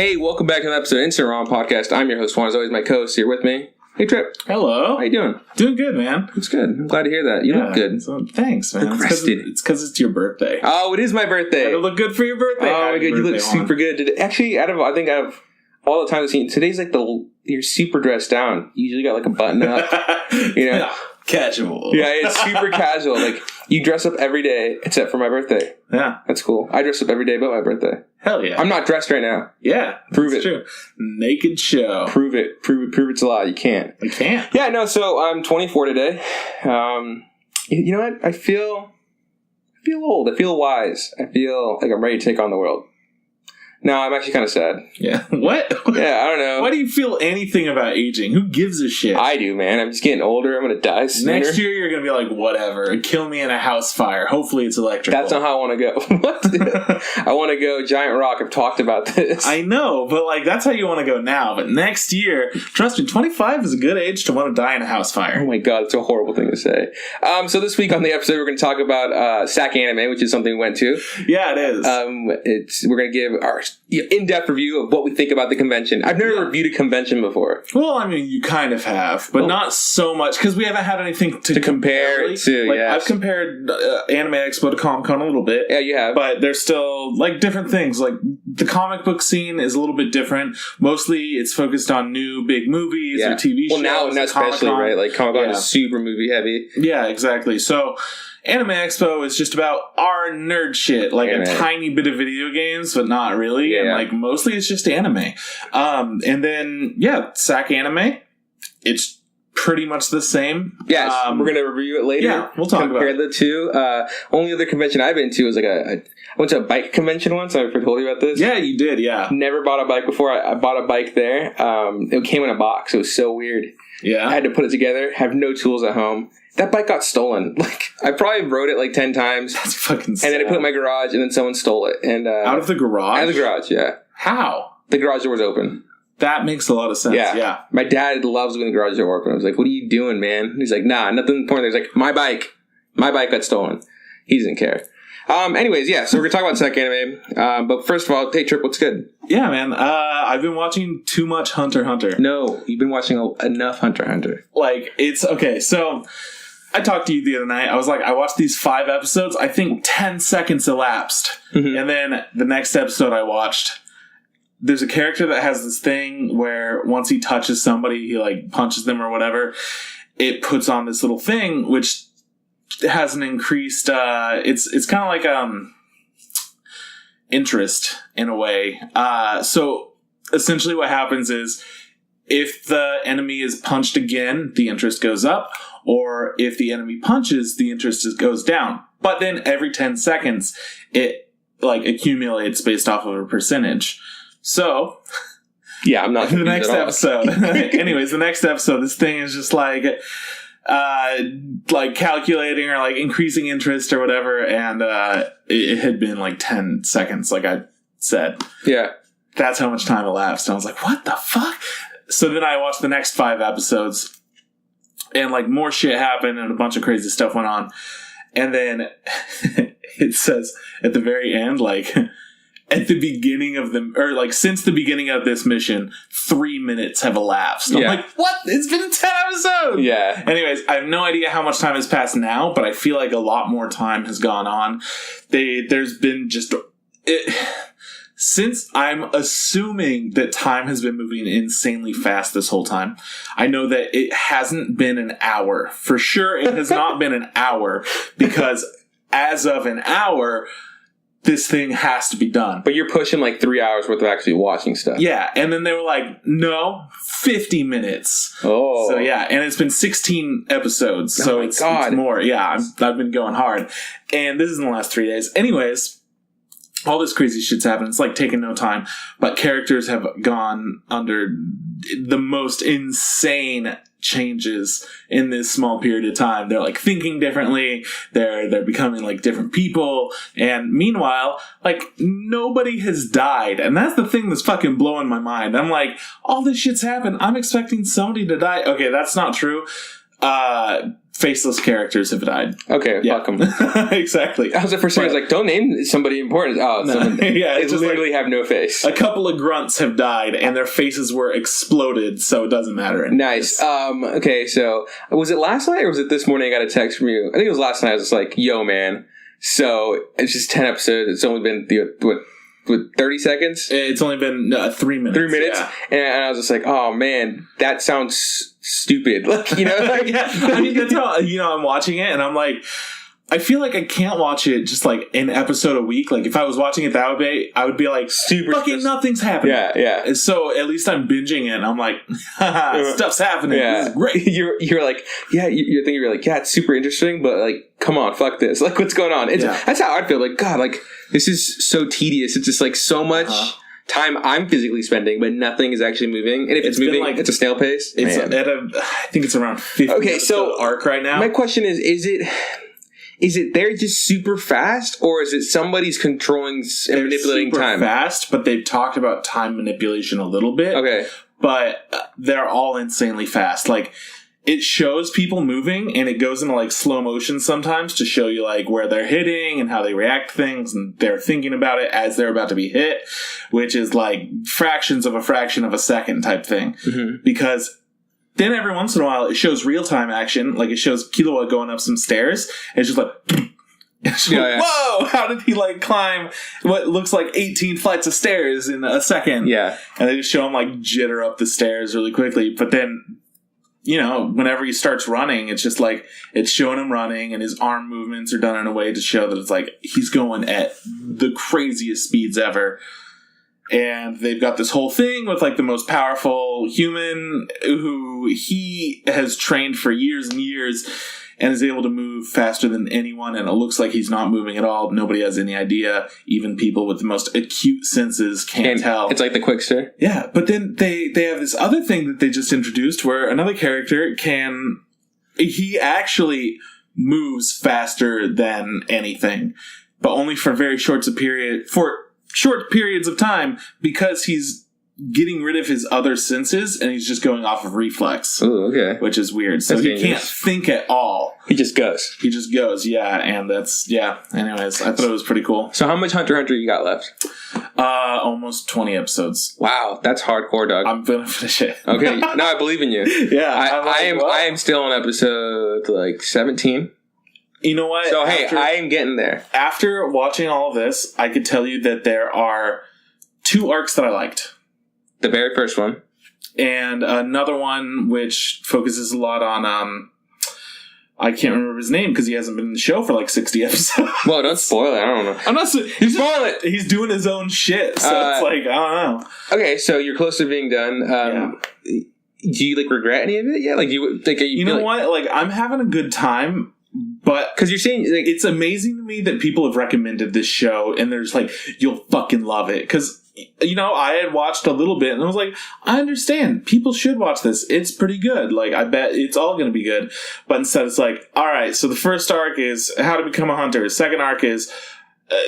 Hey, welcome back to another episode of Instant Rom Podcast. I'm your host, Juan. As always, my co-host here with me. Hey, Trip. Hello. How you doing? Doing good, man. It's good. I'm glad to hear that. You look good. So, thanks, man. It's because it's your birthday. Oh, it is my birthday. It'll look good for your birthday. Oh, my God. You look super good. Actually, out of all the time I've seen, today's like you're super dressed down. You usually got like a button up, you know? Casual. Yeah, it's super casual. Like, you dress up every day except for my birthday. Yeah. That's cool. I dress up every day but my birthday. Hell yeah. I'm not dressed right now. Yeah. Prove it. True. Naked show. Prove it. Prove it's a lie. You can't. You can't. Yeah, no, so I'm 24 today. You know what? I feel old. I feel wise. I feel like I'm ready to take on the world. No, I'm actually kind of sad. Yeah. What? Yeah, I don't know. Why do you feel anything about aging? Who gives a shit? I do, man. I'm just getting older. I'm going to die sooner. Next year, you're going to be like, whatever. Kill me in a house fire. Hopefully, it's electrical. That's not how I want to go. What? I want to go giant rock. I've talked about this. I know, but like that's how you want to go now. But next year, trust me, 25 is a good age to want to die in a house fire. Oh my God, it's a horrible thing to say. So this week on the episode, we're going to talk about Sac Anime, which is something we went to. Yeah, it is. We're going to give our in-depth review of what we think about the convention. I've never reviewed a convention before. Well, I mean, you kind of have, but not so much because we haven't had anything to compare it to. Like, yes. I've compared Anime Expo to Comic-Con a little bit. Yeah, you have. But there's still like different things. Like the comic book scene is a little bit different. Mostly, it's focused on new big movies or TV shows. Well, now especially, Comic-Con. right? Like Comic-Con is super movie heavy. Yeah, exactly. So Anime Expo is just about our nerd shit, like a tiny bit of video games, but not really. Yeah. And like mostly it's just anime. And then, Sac Anime, it's pretty much the same. Yes, we're going to review it later. Yeah, we'll talk Compare about the two. Only other convention I've been to was like I went to a bike convention once. I've told you about this. Yeah, you did, yeah. Never bought a bike before. I bought a bike there. It came in a box. It was so weird. Yeah. I had to put it together, have no tools at home. That bike got stolen. Like, I probably rode it like 10 times. That's fucking sad. And then I put it in my garage, and then someone stole it. And out of the garage? Out of the garage, yeah. How? The garage door was open. That makes a lot of sense, yeah. My dad loves when the garage door open. I was like, what are you doing, man? And he's like, nah, nothing important. He's like, my bike got stolen. He doesn't care. Anyways, so we're going to talk about Sac Anime. But first of all, hey, Trip, what's good? Yeah, man. I've been watching too much Hunter x Hunter. No, you've been watching enough Hunter x Hunter. Like, it's... Okay, so I talked to you the other night. I was like, I watched these 5 episodes. I think 10 seconds elapsed. Mm-hmm. And then the next episode I watched, there's a character that has this thing where once he touches somebody, he like punches them or whatever. It puts on this little thing, which has an increased, it's kind of like, interest in a way. So essentially what happens is if the enemy is punched again, the interest goes up, or if the enemy punches, the interest goes down. But then every 10 seconds, it like accumulates based off of a percentage. So, yeah, I'm not the next episode. Anyways, the next episode, this thing is just like calculating or like increasing interest or whatever, and it had been like 10 seconds, like I said. Yeah, that's how much time elapsed. And I was like, what the fuck? So then I watched the next 5 episodes. And, like, more shit happened and a bunch of crazy stuff went on. And then it says at the very end, like, at the beginning of or, like, since the beginning of this mission, 3 minutes have elapsed. I'm like, what? It's been 10 episodes! Yeah. Anyways, I have no idea how much time has passed now, but I feel like a lot more time has gone on. There's been just... Since I'm assuming that time has been moving insanely fast this whole time, I know that it hasn't been an hour. For sure, it has not been an hour, because as of an hour, this thing has to be done. But you're pushing like 3 hours worth of actually watching stuff. Yeah, and then they were like, no, 50 minutes. Oh. So yeah, and it's been 16 episodes, so it's more. Yeah, I've been going hard. And this is in the last 3 days. Anyways... all this crazy shit's happened. It's like taking no time. But characters have gone under the most insane changes in this small period of time. They're like thinking differently. They're becoming like different people. And meanwhile, like nobody has died. And that's the thing that's fucking blowing my mind. I'm like, all this shit's happened. I'm expecting somebody to die. Okay, that's not true. faceless characters have died. Okay, fuck them. Exactly. I was at first I was like, don't name somebody important. Oh, No. someone, Yeah, they it's just literally have no face. A couple of grunts have died, and their faces were exploded, so it doesn't matter anymore. Nice. Okay, so was it last night or was it this morning I got a text from you? I think it was last night. I was just like, yo, man. So it's just 10 episodes. It's only been, 30 seconds? It's only been 3 minutes. 3 minutes? Yeah. And I was just like, oh, man, that sounds stupid. Like, you know? Like, Yeah. I mean, that's how, I'm watching it, and I'm like, I feel like I can't watch it just like an episode a week. Like if I was watching it that way, I would be like, super fucking nothing's happening. Yeah. And so at least I'm binging it and I'm like, stuff's happening. Yeah. This is great. You're like, yeah, you're thinking, you're like, yeah, it's super interesting, but like, come on, fuck this. Like, what's going on? That's how I feel. Like, God, like, this is so tedious. It's just like so much time I'm physically spending, but nothing is actually moving. And if it's moving, like, it's a snail pace. It's I think it's around 50 so arc right now. My question is it they're just super fast, or is it somebody's controlling and manipulating super time? Fast, but they've talked about time manipulation a little bit. Okay. But they're all insanely fast. Like, it shows people moving, and it goes into, like, slow motion sometimes to show you, like, where they're hitting and how they react to things, and they're thinking about it as they're about to be hit, which is, like, fractions of a fraction of a second type thing. Mm-hmm. Because then every once in a while, it shows real-time action. Like, it shows Killua going up some stairs, and it's just like... Whoa! How did he, like, climb what looks like 18 flights of stairs in a second? Yeah. And they just show him, like, jitter up the stairs really quickly. But then, whenever he starts running, it's just, like, it's showing him running, and his arm movements are done in a way to show that it's, like, he's going at the craziest speeds ever. And they've got this whole thing with, like, the most powerful human who he has trained for years and years and is able to move faster than anyone. And it looks like he's not moving at all. Nobody has any idea. Even people with the most acute senses can't tell. It's like the Quickster. Yeah. But then they have this other thing that they just introduced where another character he actually moves faster than anything, but only for very short periods of time because he's getting rid of his other senses and he's just going off of reflex. Oh, okay. Which is weird. So he can't think at all. He just goes. Yeah. And anyways, I thought it was pretty cool. So how much Hunter x Hunter you got left? Almost 20 episodes. Wow, that's hardcore, Doug. I'm gonna finish it. Okay, no, I believe in you. Yeah. I am still on episode like 17. You know what? So, I am getting there. After watching all of this, I could tell you that there are 2 arcs that I liked. The very first one. And another one which focuses a lot on, I can't remember his name because he hasn't been in the show for like 60 episodes. Well, don't spoil it. I don't know. I'm not spoil it. He's doing his own shit. So it's like, I don't know. Okay, so you're close to being done. Do you like regret any of it? Yeah, like you know what? Like, I'm having a good time. But because you're saying like, it's amazing to me that people have recommended this show and they're just like, you'll fucking love it. Because, I had watched a little bit and I was like, I understand. People should watch this. It's pretty good. Like, I bet it's all going to be good. But instead it's like, all right, so the first arc is how to become a hunter. Second arc is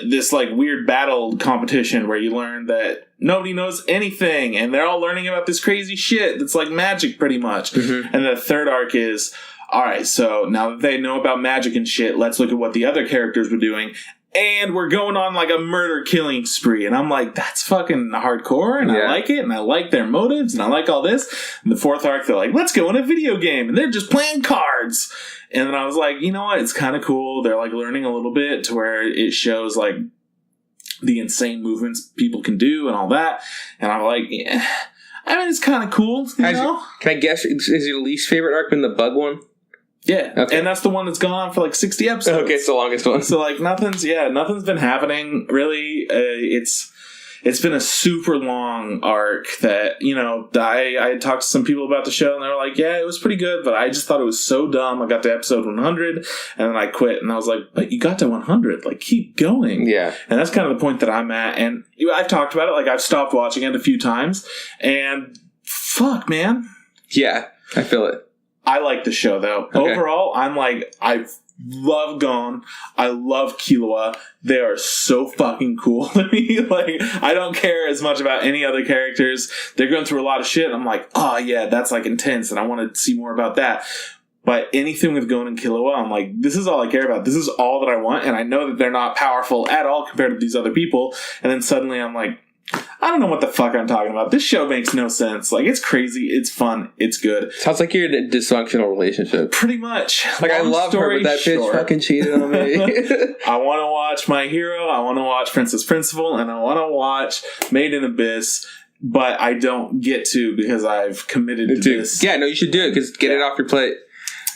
this like weird battle competition where you learn that nobody knows anything and they're all learning about this crazy shit that's like magic pretty much. Mm-hmm. And the third arc is, all right, so now that they know about magic and shit, let's look at what the other characters were doing. And we're going on like a murder-killing spree. And I'm like, that's fucking hardcore, and I like it, and I like their motives, and I like all this. And the fourth arc, they're like, let's go in a video game, and they're just playing cards. And then I was like, you know what, it's kind of cool. They're like learning a little bit to where it shows like the insane movements people can do and all that. And I'm like, yeah. I mean, it's kind of cool, you know? Can I guess, is your least favorite arc been the bug one? Yeah, okay. And that's the one that's gone on for like 60 episodes. Okay, it's the longest one. So like nothing's been happening really. It's been a super long arc that I had talked to some people about the show and they were like, yeah, it was pretty good, but I just thought it was so dumb. I got to episode 100 and then I quit, and I was like, but you got to 100, like keep going. Yeah, and that's kind of the point that I'm at. And I've talked about it, like I've stopped watching it a few times, and fuck, man. Yeah, I feel it. I like the show, though. Okay. Overall, I'm like, I love Gon. I love Killua. They are so fucking cool to me. Like, I don't care as much about any other characters. They're going through a lot of shit, and I'm like, oh, yeah, that's, like, intense, and I want to see more about that. But anything with Gon and Killua, I'm like, this is all I care about. This is all that I want. And I know that they're not powerful at all compared to these other people. And then suddenly I'm like, I don't know what the fuck I'm talking about. This show makes no sense. Like, it's crazy. It's fun. It's good. Sounds like you're in a dysfunctional relationship. Pretty much. Like, I love her, but that bitch fucking cheated on me. I want to watch My Hero. I want to watch Princess Principal. And I want to watch Made in Abyss. But I don't get to because I've committed to this. Yeah, no, you should do it because get it off your plate.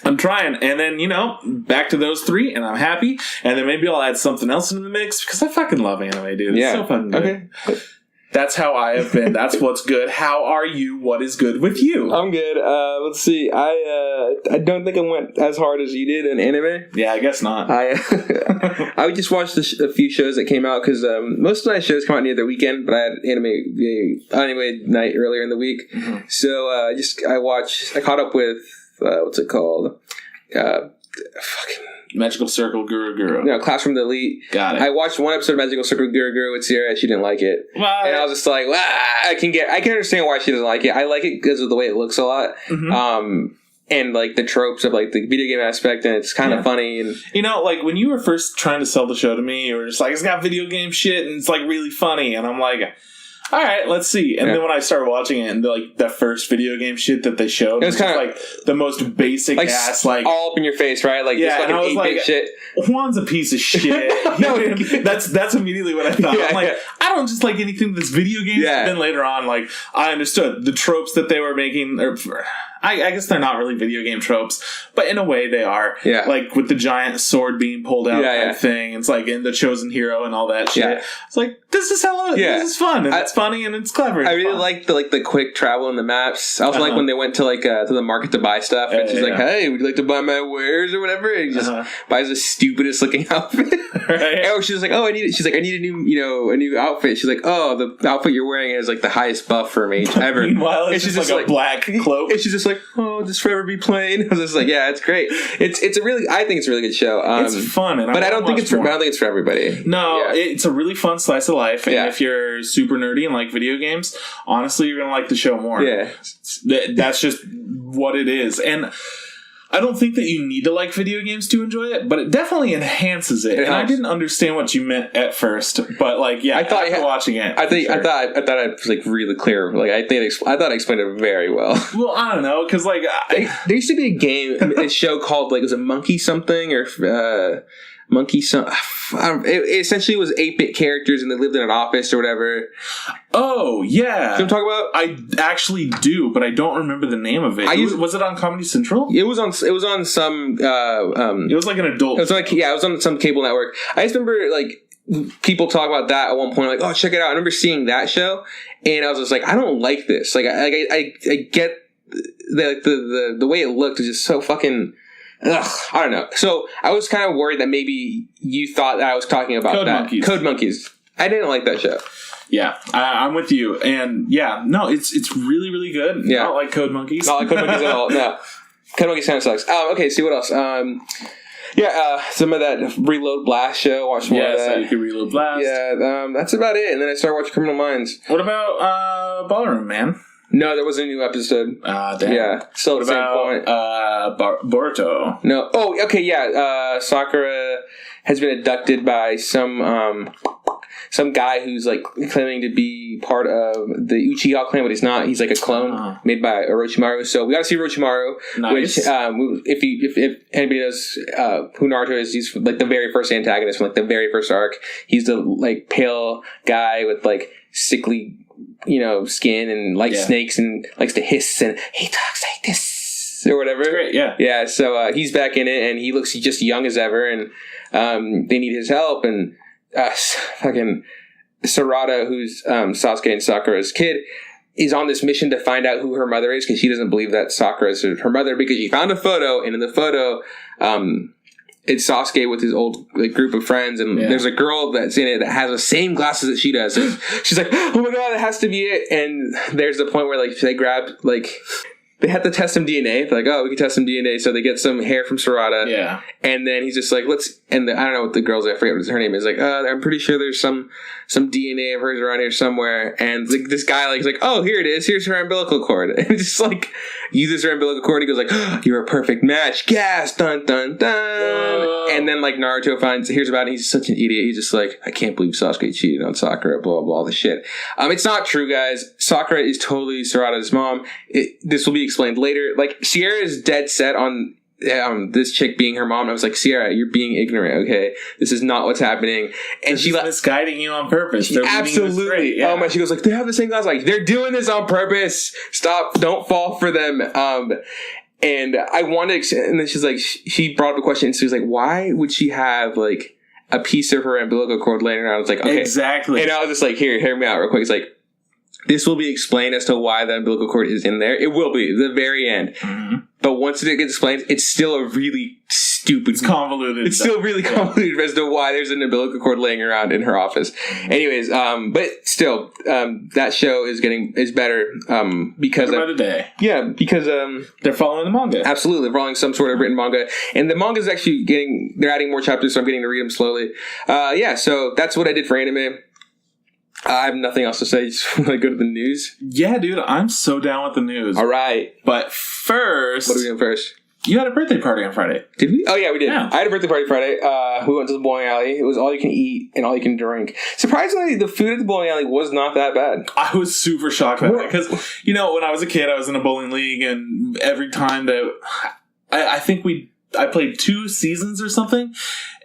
I'm trying. And then, back to those 3, and I'm happy. And then maybe I'll add something else into the mix because I fucking love anime, dude. It's so fucking good. Okay. That's how I have been. That's what's good. How are you? What is good with you? I'm good. Let's see. I don't think I went as hard as you did in anime. Yeah, I guess not. I just watched a few shows that came out because most of my shows come out near the weekend, but I had anime night earlier in the week. Mm-hmm. So I caught up with what's it called? Fucking Magical Circle Guru. No, Classroom the Elite. Got it. I watched one episode of Magical Circle Guru with Sierra. She didn't like it. And I was just like, I can understand why she doesn't like it. I like it because of the way it looks a lot. Mm-hmm. And like the tropes of like the video game aspect, and it's kind of funny. And like when you were first trying to sell the show to me, you were just like, it's got video game shit and it's like really funny. And I'm like, all right, let's see. And then when I started watching it, and the first video game shit that they showed, it was kind of like the most basic ass, like all up in your face, right? Like this fucking 8-bit shit. Juan's a piece of shit. No, that's immediately what I thought. I'm like, I don't just like anything that's video games. Yeah. But then later on, like I understood the tropes that they were making. I guess they're not really video game tropes, but in a way they are. Yeah. Like with the giant sword being pulled out type thing. It's like in the chosen hero and all that shit. Yeah. It's like this is this is fun and it's funny and it's clever. I really like the quick travel in the maps. I also like when they went to to the market to buy stuff and she's like, hey, would you like to buy my wares or whatever? And he just buys the stupidest looking outfit. Right. Oh, she's like, I need a new a new outfit. She's like, oh, the outfit you're wearing is like the highest buff for mage ever. Meanwhile, it's just like a black cloak. And she's just like, oh, just forever be plain. I was just like, yeah, it's great. I think it's a really good show. It's fun, and but I don't think it's for everybody. No, it's a really fun slice of life. And if you're super nerdy and like video games, honestly, you're gonna like the show more. Yeah, that's just what it is, and I don't think that you need to like video games to enjoy it, but it definitely enhances it. And I didn't understand what you meant at first, but I thought watching it. I thought I was like really clear. Like I thought I explained it very well. Well, I don't know because there used to be a show called was it Monkey something or Monkey some. It essentially was 8-bit characters and they lived in an office or whatever. Oh yeah, you know what I'm talking about? I actually do, but I don't remember the name of it. Was it on Comedy Central? It was on some. It was like an adult. It was on some cable network. I just remember people talk about that at one point, like, oh, check it out. I remember seeing that show, and I was just like, I don't like this. Like, I get the way it looked is just so fucking. Ugh, I don't know. So I was kind of worried that maybe you thought that I was talking about Code Monkeys. I didn't like that show. Yeah, I'm with you. And it's really, really good. Yeah. Not like Code Monkeys. Not like Code Monkeys at all. No. Code Monkeys kind of sucks. Okay, see what else? Some of that Reload Blast show. Watch more of that. So you can Reload Blast. Yeah, that's about it. And then I started watching Criminal Minds. What about Ballroom, man? No, there wasn't a new episode. Damn. Yeah, still at the same point. Boruto? No. Oh, okay, yeah. Sakura has been abducted by some guy who's like claiming to be part of the Uchiha clan, but he's not. He's like a clone made by Orochimaru. So we got to see Orochimaru. Nice. Which, if anybody knows who Naruto is, he's like the very first antagonist from like the very first arc. He's the like pale guy with like sickly, skin and likes snakes and likes to hiss and he talks like this or whatever. That's great, yeah. Yeah, so he's back in it and he looks just young as ever and they need his help and fucking Sarada, who's Sasuke and Sakura's kid, is on this mission to find out who her mother is because she doesn't believe that Sakura is her mother because she found a photo and in the photo it's Sasuke with his old group of friends, and there's a girl that's in it that has the same glasses that she does. And she's like, "Oh my god, that has to be it!" And there's the point where they grab they had to test some DNA. They're like, oh, we can test some DNA. So they get some hair from Sarada. Yeah. And then he's just like, I don't know what the girl's, I forget what her name is. Like, I'm pretty sure there's some DNA of hers around here somewhere. And like, this guy like, is like, oh, here it is. Here's her umbilical cord. And just like, uses her umbilical cord. He goes like, oh, you're a perfect match. Gas. Dun, dun, dun. Whoa. And then like Naruto hears about it. He's such an idiot. He's just like, I can't believe Sasuke cheated on Sakura. Blah, blah, all this shit. It's not true, guys. Sakura is totally Sarada's mom. This will be explained later. Like, Sierra is dead set on this chick being her mom. And I was like, Sierra, you're being ignorant, okay? This is not what's happening. And she's misguiding you on purpose. Absolutely. Yeah. Oh my, she goes like, they have the same glass. Like, they're doing this on purpose. Stop. Don't fall for them. And I wanted to, and then she's like, she brought up a question. And she was like, why would she have like a piece of her umbilical cord laying around? I was like, okay. Exactly. And I was just like, hear me out real quick. It's like, this will be explained as to why the umbilical cord is in there. It will be, the very end. Mm-hmm. But once it gets explained, it's still a really stupid... It's convoluted. It's still really convoluted as to why there's an umbilical cord laying around in her office. Anyways, but still, that show is better because... Better by the day. Yeah, because... they're following the manga. Absolutely, they're following some sort of written manga. And the manga's actually they're adding more chapters, so I'm getting to read them slowly. So that's what I did for anime. I have nothing else to say. Just want to go to the news. Yeah, dude, I'm so down with the news. All right. But first... What are we doing first? You had a birthday party on Friday. Did we? Oh, yeah, we did. Yeah. I had a birthday party Friday. We went to the bowling alley. It was all you can eat and all you can drink. Surprisingly, the food at the bowling alley was not that bad. I was super shocked by that. Because, when I was a kid, I was in a bowling league, and every time that... I think I played 2 seasons or something.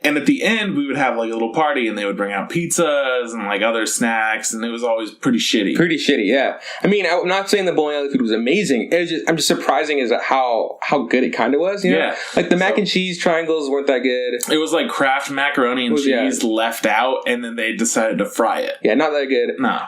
And at the end, we would have like a little party, and they would bring out pizzas and like other snacks, and it was always pretty shitty. Pretty shitty, yeah. I mean, I'm not saying the bowling alley food was amazing. I'm just surprising is how good it kind of was. You know? Yeah, like the mac and cheese triangles weren't that good. It was like Kraft macaroni and cheese left out, and then they decided to fry it. Yeah, not that good. No.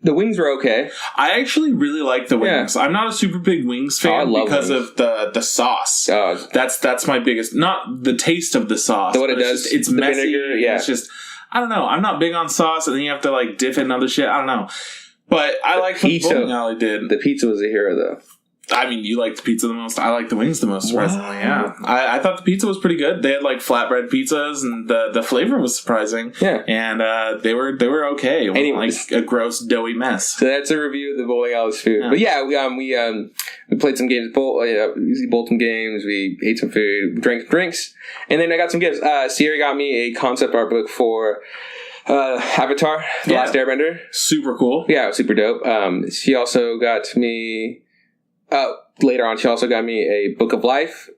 The wings were okay. I actually really like the wings. Yeah. I'm not a super big wings fan because wings. Of the sauce. That's my biggest. Not the taste of the sauce. What it does, it's messy. Vinegar, yeah. It's just, I don't know. I'm not big on sauce, and then you have to like dip it in other shit. I don't know. But I like what the bowling alley did. The pizza was a hero, though. I mean, you like the pizza the most. I like the wings the most, surprisingly. Yeah, I thought the pizza was pretty good. They had like flatbread pizzas, and the flavor was surprising. Yeah, and they were okay. It wasn't like a gross doughy mess. So that's a review of the bowling alley's food. Yeah. But yeah, we played some games, Bolton games. We ate some food, drank drinks, and then I got some gifts. Sierra got me a concept art book for Avatar: The Last Airbender. Super cool. Yeah, super dope. She also got me. Later on, she also got me a Book of Life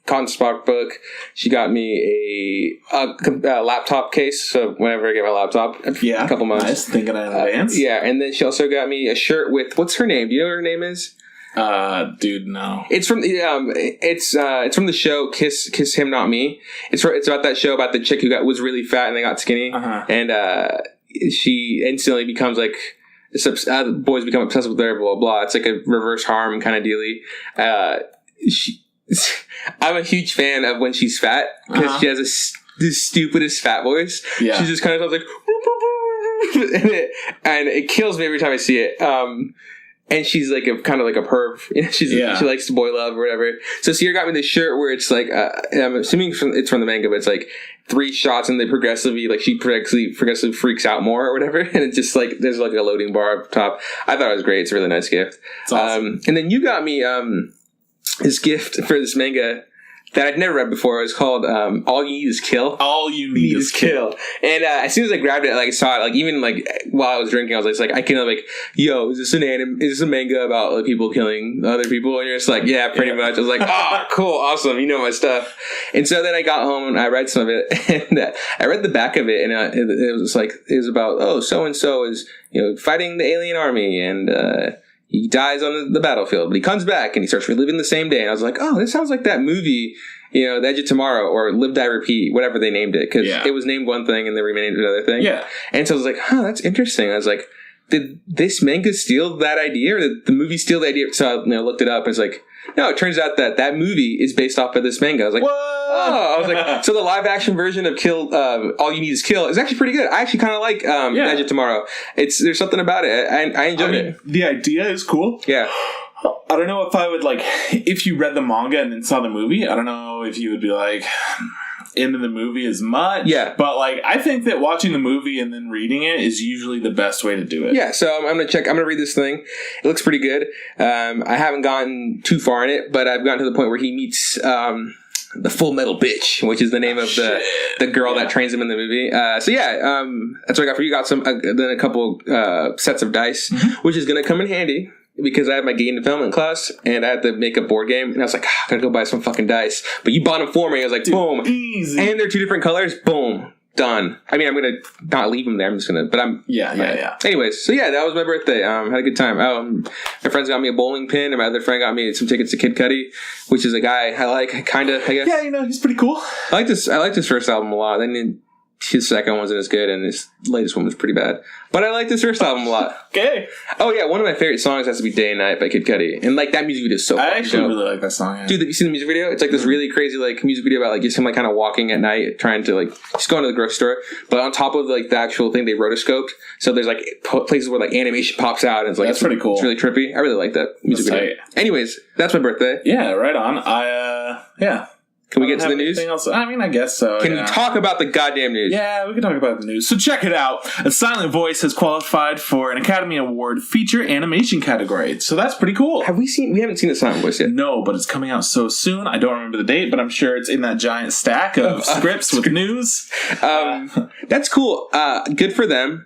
concept book. She got me a laptop case, so whenever I get my laptop, a couple months. Nice, thinking in advance. And then she also got me a shirt with, what's her name? Do you know what her name is? Dude, no. It's from it's from the show Kiss Him Not Me. It's about that show about the chick who was really fat and they got skinny, and she instantly becomes like. The boys become obsessed with her, blah, blah, blah. It's like a reverse harm kind of dealy. I'm a huge fan of when she's fat because she has the stupidest fat voice. Yeah. She just kind of sounds like, and it kills me every time I see it. And she's like kind of like a perv. She likes to boy love or whatever. So Sierra got me this shirt where it's like, I'm assuming it's from the manga, but it's like 3 shots and they progressively freaks out more or whatever. And it's just like, there's like a loading bar up top. I thought it was great. It's a really nice gift. It's awesome. And then you got me this gift for this manga that I'd never read before. It was called All You Need Is Kill. All You Need Is Kill. And as soon as I grabbed it, like I saw it, like even like while I was drinking, I was like I can like, yo, is this a manga about like people killing other people? And you're just like, yeah, pretty much. I was like, oh, cool, awesome, you know my stuff. And so then I got home and I read some of it, and I read the back of it, and it was like it was about so and so is fighting the alien army and. He dies on the battlefield, but he comes back and he starts reliving the same day. And I was like, oh, this sounds like that movie, The Edge of Tomorrow or Live, Die, Repeat, whatever they named it. Because it was named one thing and they renamed it another thing. Yeah. And so I was like, that's interesting. I was like, did this manga steal that idea or did the movie steal the idea? So I looked it up and it's like, no, it turns out that movie is based off of this manga. I was like, what? I was like, so the live action version of Kill, All You Need Is Kill is actually pretty good. I actually kind of like Edge of Tomorrow. There's something about it. I enjoyed it. The idea is cool. Yeah. I don't know if I would if you read the manga and then saw the movie, I don't know if you would be into the movie as much. Yeah. But I think that watching the movie and then reading it is usually the best way to do it. Yeah, so I'm gonna read this thing. It looks pretty good. I haven't gotten too far in it, but I've gotten to the point where he meets the Full Metal Bitch, which is the name of the girl that trains him in the movie. That's what I got for you. Got then a couple sets of dice, which is gonna come in handy. Because I had my game development class and I had to make a board game, and I was like, I gotta go buy some fucking dice. But you bought them for me. I was like, boom, easy. And they're 2 different colors. Boom, done. I mean, I'm gonna not leave them there. I'm just gonna, but I'm yeah. Anyways, so that was my birthday. Had a good time. My friends got me a bowling pin, and my other friend got me some tickets to Kid Cudi, which is a guy I like, kind of. I guess. Yeah, he's pretty cool. I like his first album a lot. Then his second wasn't as good, and his latest one was pretty bad. But I liked his first album a lot. Okay. Oh yeah, one of my favorite songs has to be "Day and Night" by Kid Cudi, and that music video is so. I actually really like that song. Yeah. Dude, have you seen the music video? It's this really crazy music video about just him kind of walking at night, trying to just going to the grocery store. But on top of the actual thing, they rotoscoped, so there's places where animation pops out, and it's that's pretty cool. It's really trippy. I really like that music video. Tight. Anyways, that's my birthday. Yeah, right on. Yeah. Can we get to the news? Else? I mean, I guess so. Can we talk about the goddamn news? Yeah, we can talk about the news. So check it out. A Silent Voice has qualified for an Academy Award feature animation category. So that's pretty cool. We haven't seen a Silent Voice yet. No, but it's coming out so soon. I don't remember the date, but I'm sure it's in that giant stack of scripts with news. That's cool. Good for them.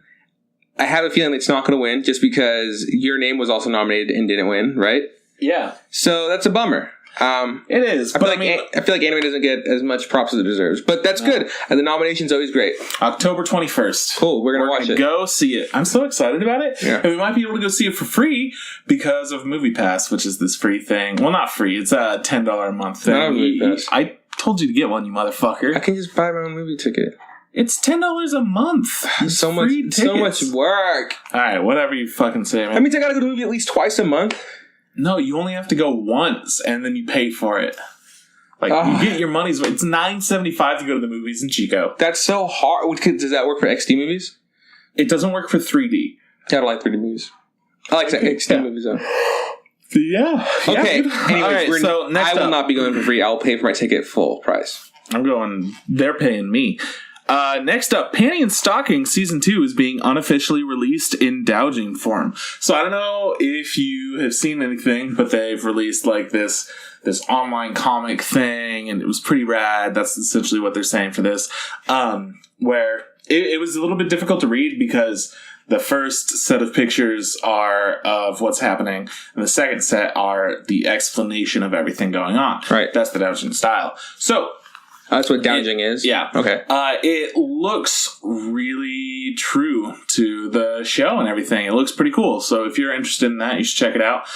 I have a feeling it's not going to win just because Your Name was also nominated and didn't win, right? Yeah. So that's a bummer. It is, I feel like anime doesn't get as much props as it deserves, but that's good. And the nomination's always great. October 21st. Cool, we're gonna watch it. Go see it. I'm so excited about it. Yeah. And we might be able to go see it for free because of Movie Pass, which is this free thing. Well, not free. It's a $10 a month thing. Not Movie Pass. I told you to get one, you motherfucker. I can just buy my own movie ticket. It's $10 a month. So much work. All right, whatever you fucking say, man. That means I gotta go to the movie at least twice a month. No, you only have to go once, and then you pay for it. You get your money's worth. It's $9.75 to go to the movies in Chico. That's so hard. Does that work for XD movies? It doesn't work for 3D. I don't like 3D movies. I like XD movies, though. Yeah. Okay. Yeah, anyways, right, so next I will not be going for free. I will pay for my ticket full price. I'm going... They're paying me. Next up, Panty and Stocking Season 2 is being unofficially released in doujin form. So I don't know if you have seen anything, but they've released this online comic thing, and it was pretty rad. That's essentially what they're saying for this. Where it was a little bit difficult to read because the first set of pictures are of what's happening, and the second set are the explanation of everything going on. Right. That's the doujin style. So... that's what doujin is? Yeah. Okay. It looks really true to the show and everything. It looks pretty cool. So if you're interested in that, you should check it out.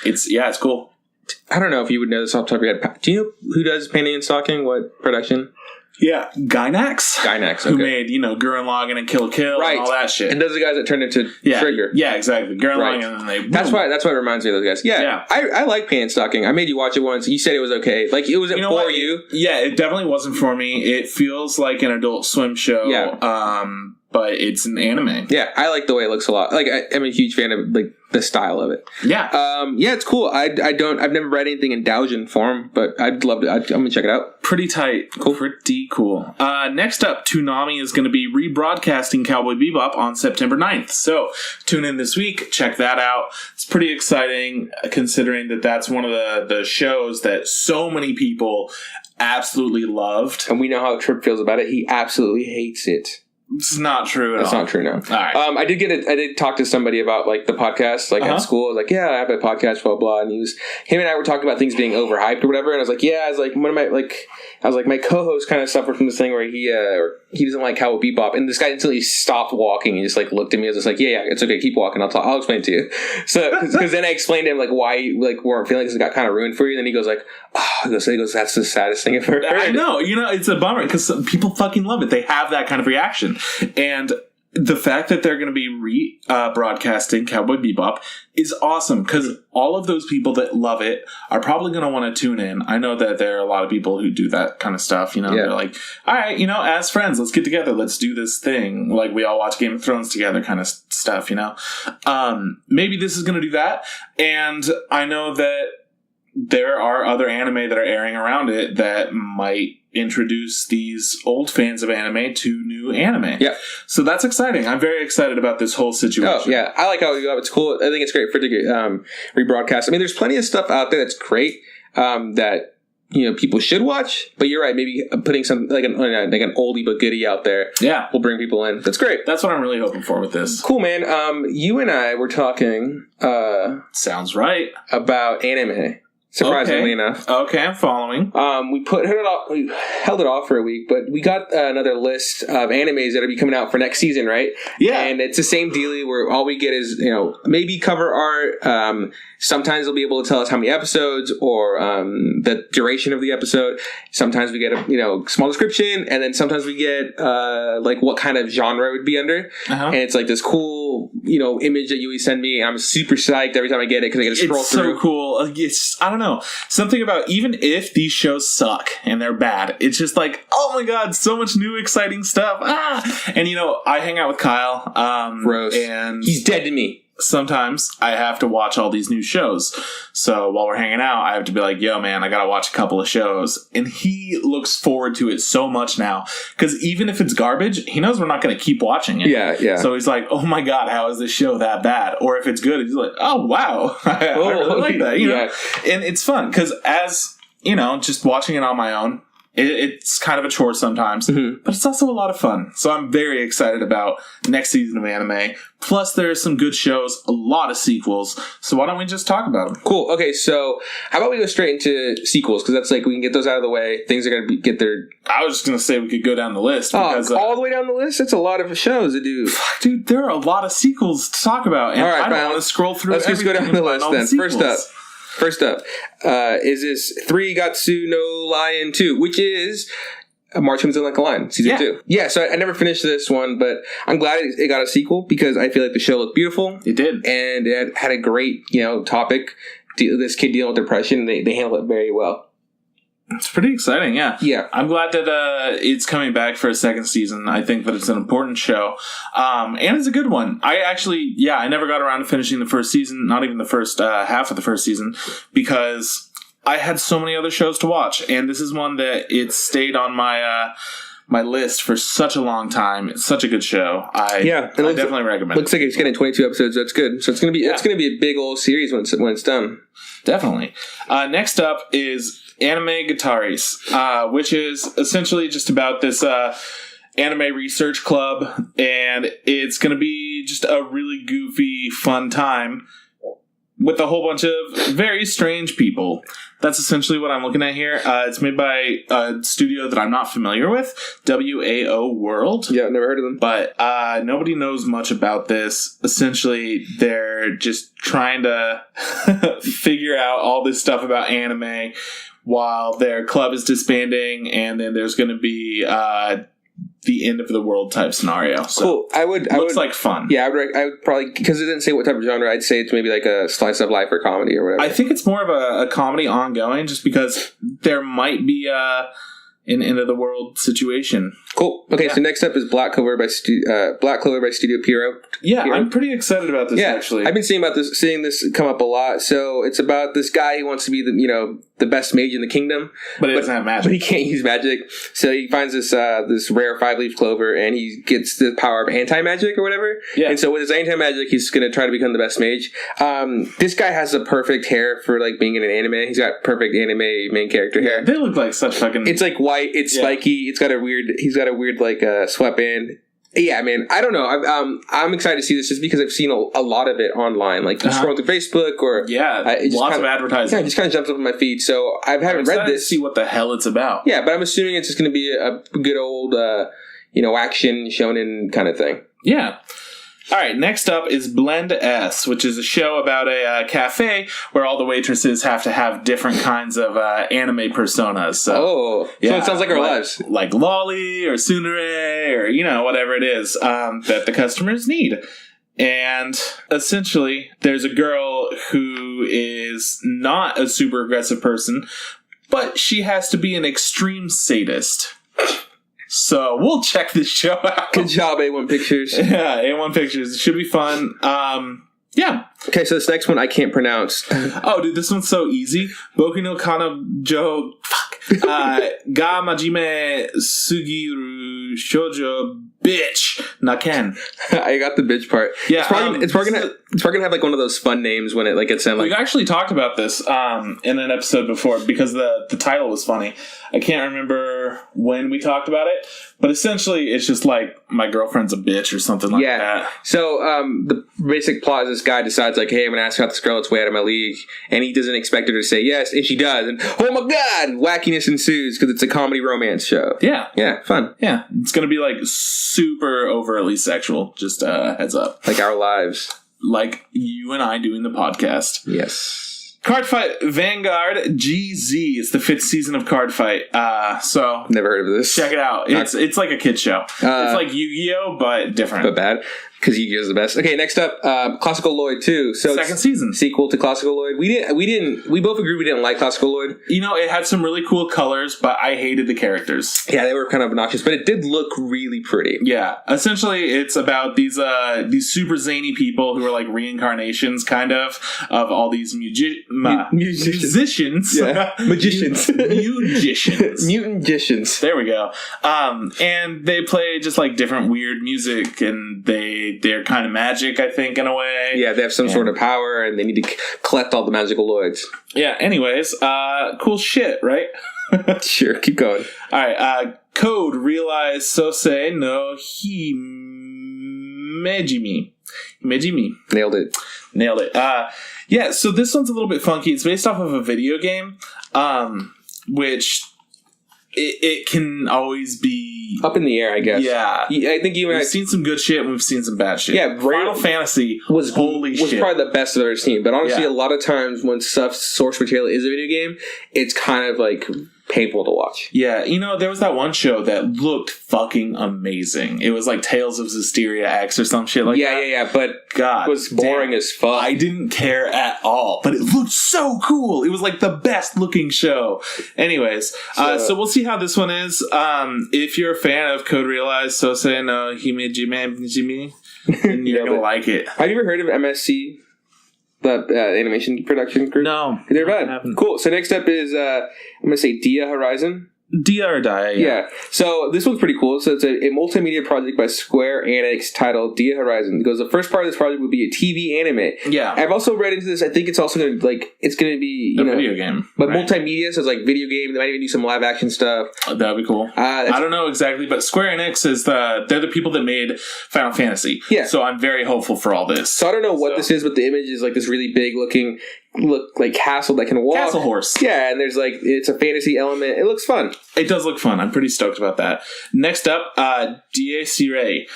It's cool. I don't know if you would know this off the top of your head. Do you know who does Panty and Stocking? What production? Yeah, Gainax. Okay. Who made, Gurren Lagann and Kill Kill and all that shit. And those are the guys that turned into Trigger. Yeah, exactly. Gurren Lagann and they... That's why it reminds me of those guys. Yeah. I like Panty and Stocking. I made you watch it once. You said it was okay. It wasn't for you. Yeah, it definitely wasn't for me. It feels like an Adult Swim show. Yeah. But it's an anime. Yeah, I like the way it looks a lot. I'm a huge fan of the style of it. Yeah. It's cool. I've never read anything in doujin form, but I'd love to. I'm gonna check it out. Pretty tight. Cool. Pretty cool. Next up, Toonami is going to be rebroadcasting Cowboy Bebop on September 9th. So tune in this week. Check that out. It's pretty exciting considering that's one of the shows that so many people absolutely loved. And we know how Trip feels about it. He absolutely hates it. It's not true at all. It's not true, no. All right. I did talk to somebody about the podcast at school. I was like, yeah, I have a podcast, blah blah. And him and I were talking about things being overhyped or whatever. And I was like, yeah, my co-host kind of suffered from this thing where he doesn't like Cowboy Bebop. And this guy instantly stopped walking and just looked at me. I was just like, yeah, it's okay, keep walking. I'll explain it to you. So because then I explained to him why you weren't feeling because it got kind of ruined for you. And then he goes he goes, that's the saddest thing I've ever heard. I know, it's a bummer because people fucking love it. They have that kind of reaction. And the fact that they're going to be broadcasting Cowboy Bebop is awesome, because all of those people that love it are probably going to want to tune in. I know that there are a lot of people who do that kind of stuff. You know, they're like, all right, you know, as friends, let's get together, let's do this thing. Like, we all watch Game of Thrones together kind of stuff, you know. Maybe this is going to do that. And I know that there are other anime that are airing around it that might introduce these old fans of anime to new anime. Yeah. So that's exciting. I'm very excited about this whole situation. Oh, yeah. I like how it's cool. I think it's great for it to get rebroadcast. I mean, there's plenty of stuff out there that's great that, you know, people should watch. But you're right. Maybe putting something like an oldie but goodie out there will bring people in. That's great. That's what I'm really hoping for with this. Cool, man. You and I were talking... Sounds right. About anime. Surprisingly enough. Okay, I'm following. We held it off for a week, but we got another list of animes that'll be coming out for next season, right? Yeah. And it's the same deal where all we get is, you know, maybe cover art. Sometimes they'll be able to tell us how many episodes or the duration of the episode. Sometimes we get a, you know, small description, and then sometimes we get like what kind of genre it would be under. And it's like this cool, you know, image that you send me. And I'm super psyched every time I get it because I get to scroll through. It's so cool. I don't know. Something about, even if these shows suck and they're bad, it's just like, oh my god, so much new exciting stuff. And you know, I hang out with Kyle. Gross. And he's dead to me. Sometimes I have to watch all these new shows. So while we're hanging out, I have to be like, yo, man, I gotta watch a couple of shows. And he looks forward to it so much now. Because even if it's garbage, he knows we're not gonna keep watching it. Yeah. So he's like, oh my god, how is this show that bad? Or if it's good, he's like, oh wow, I really like that. You know? And it's fun, because as, you know, just watching it on my own, it's kind of a chore sometimes, but it's also a lot of fun. So I'm very excited about next season of anime. Plus, there's some good shows, a lot of sequels. So why don't we just talk about them? Cool. Okay, so how about we go straight into sequels? Because that's like, we can get those out of the way. Things are going to get their... I was just going to say we could go down the list. Because, all the way down the list? That's a lot of shows to do. Dude, there are a lot of sequels to talk about. And all right, I don't want to scroll through Let's just go down the list then. First up, is this 3 Gatsu no Lion 2, which is March Comes In Like a Lion, Season 2. Yeah, so I never finished this one, but I'm glad it got a sequel because I feel like the show looked beautiful. It did. And it had a great, you know, topic. This kid dealing with depression, they handled it very well. It's pretty exciting, yeah. Yeah. I'm glad that it's coming back for a second season. I think that it's an important show. And it's a good one. I never got around to finishing the first season, not even the first half of the first season, because I had so many other shows to watch. And this is one that it stayed on my list for such a long time. It's such a good show. I definitely recommend it. Looks like it's getting 22 episodes. That's good. So it's going to be a big old series when it's done. Definitely. Next up is Anime Guitaris, which is essentially just about this anime research club, and it's going to be just a really goofy, fun time with a whole bunch of very strange people. That's essentially what I'm looking at here. It's made by a studio that I'm not familiar with, WAO World. Yeah, never heard of them. But nobody knows much about this. Essentially, they're just trying to figure out all this stuff about anime while their club is disbanding, and then there's going to be the end of the world type scenario. So cool. Looks like fun. Yeah, I would probably, because it didn't say what type of genre, I'd say it's maybe like a slice of life or comedy or whatever. I think it's more of a comedy ongoing, just because there might be an end of the world situation. Cool. Okay, so next up is Black Clover by Studio Pierrot. Yeah, I'm pretty excited about this. Actually, I've been seeing this come up a lot. So it's about this guy who wants to be the best mage in the kingdom, but he doesn't have magic. But he can't use magic. So he finds this rare 5-leaf clover, and he gets the power of anti-magic or whatever. Yeah. And so with his anti-magic, he's going to try to become the best mage. This guy has the perfect hair for like being in an anime. He's got perfect anime main character hair. They look like such fucking. It's like white. It's spiky. He's got a weird like sweatband. Yeah, man. I don't know. I'm excited to see this just because I've seen a lot of it online. Like, you scroll through Facebook or... lots of advertising. Yeah, it just kind of jumps up on my feed. So I haven't read this. To see what the hell it's about. Yeah, but I'm assuming it's just going to be a good old, action shonen kind of thing. Yeah. All right, next up is Blend S, which is a show about a cafe where all the waitresses have to have different kinds of anime personas. So it sounds like our lives. Like Lolly or Tsundere or, whatever it is that the customers need. And essentially, there's a girl who is not a super aggressive person, but she has to be an extreme sadist. So we'll check this show out. Good job, A1 Pictures. Yeah, A1 Pictures. It should be fun. Yeah. Okay, so this next one I can't pronounce. Oh, dude, this one's so easy. Boku no Kanojo. Fuck. Ga majime sugiru shoujo bitch naken. I got the bitch part. Yeah, it's probably gonna have like one of those fun names when it like gets in. Like, we've actually talked about this in an episode before because the title was funny. I can't remember when we talked about it, but essentially it's just like my girlfriend's a bitch or something like that. So the basic plot is this guy decides like, hey, I'm gonna ask out this girl that's way out of my league, and he doesn't expect her to say yes, and she does, and oh my god, wackiness ensues because it's a comedy romance show. Yeah, fun. Yeah, it's gonna be like super overtly sexual. Just heads up, like our lives, like you and I doing the podcast. Yes. Cardfight Vanguard GZ. It's the 5th season of Cardfight. So never heard of this. Check it out. It's like a kid show. It's like Yu-Gi-Oh, but different. But bad. Because Yu-Gi-Oh is the best. Okay, next up, Classical Lloyd 2. So 2nd season. Sequel to Classical Lloyd. We both agreed we didn't like Classical Lloyd. It had some really cool colors, but I hated the characters. Yeah, they were kind of obnoxious, but it did look really pretty. Yeah. Essentially, it's about these super zany people who are like reincarnations, kind of all these musicians. Yeah. Magicians. Musicians. Mutagicians. There we go. And they play just like different weird music, and they're kind of magic, I think, in a way. Yeah, they have some sort of power, and they need to collect all the magical Lloyds. Yeah, anyways, cool shit, right? Sure, keep going. All right, Code Realize Sosei no Himejimi. Nailed it. Yeah, so this one's a little bit funky. It's based off of a video game, which it can always be up in the air, I guess. Yeah. I think we've seen some good shit and we've seen some bad shit. Yeah, Final Fantasy was probably the best I've ever seen. But honestly, a lot of times when source material is a video game, it's kind of like painful to watch. Yeah, there was that one show that looked fucking amazing. It was like Tales of Zestiria X or some shit like that. Yeah, but God, it was boring as fuck. I didn't care at all, but it looked so cool. It was like the best looking show. Anyways, so we'll see how this one is. If you're a fan of Code Realize Sosei no Himejimi, you're gonna like it. Have you ever heard of MSC? The animation production group? No. They're bad. Cool. So next up is, I'm going to say Dia Horizon. Dia or Die, yeah. So this one's pretty cool. So it's a multimedia project by Square Enix titled Dia Horizon. Because the first part of this project would be a TV anime. Yeah. I've also read into this. I think it's also going to it's going to be a video game, but multimedia. So it's like video game. They might even do some live action stuff. That'd be cool. I don't know exactly, but Square Enix is they're the people that made Final Fantasy. Yeah. So I'm very hopeful for all this. So I don't know what this is, but the image is like this really big looking. Look like castle that can walk. Castle horse. Yeah, and there's it's a fantasy element. It looks fun. It does look fun. I'm pretty stoked about that. Next up, Die Sirei,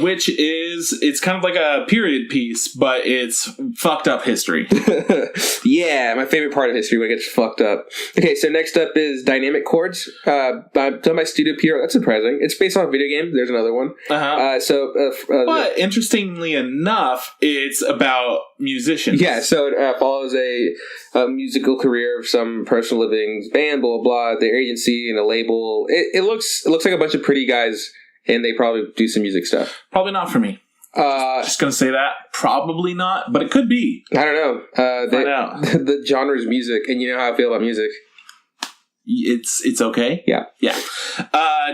which it's kind of like a period piece, but it's fucked up history. Yeah, my favorite part of history when it gets fucked up. Okay, so next up is Dynamic Chords, done by Studio Pierrot. That's surprising. It's based on a video game. There's another one. But interestingly enough, it's about musicians. Yeah, so it follows a musical career of some personal living band, blah, blah, blah, their agency and a label. It looks like a bunch of pretty guys, and they probably do some music stuff. Probably not for me. Just gonna say that. Probably not, but it could be. I don't know. Find out. The genre is music, and you know how I feel about music. It's okay. Yeah.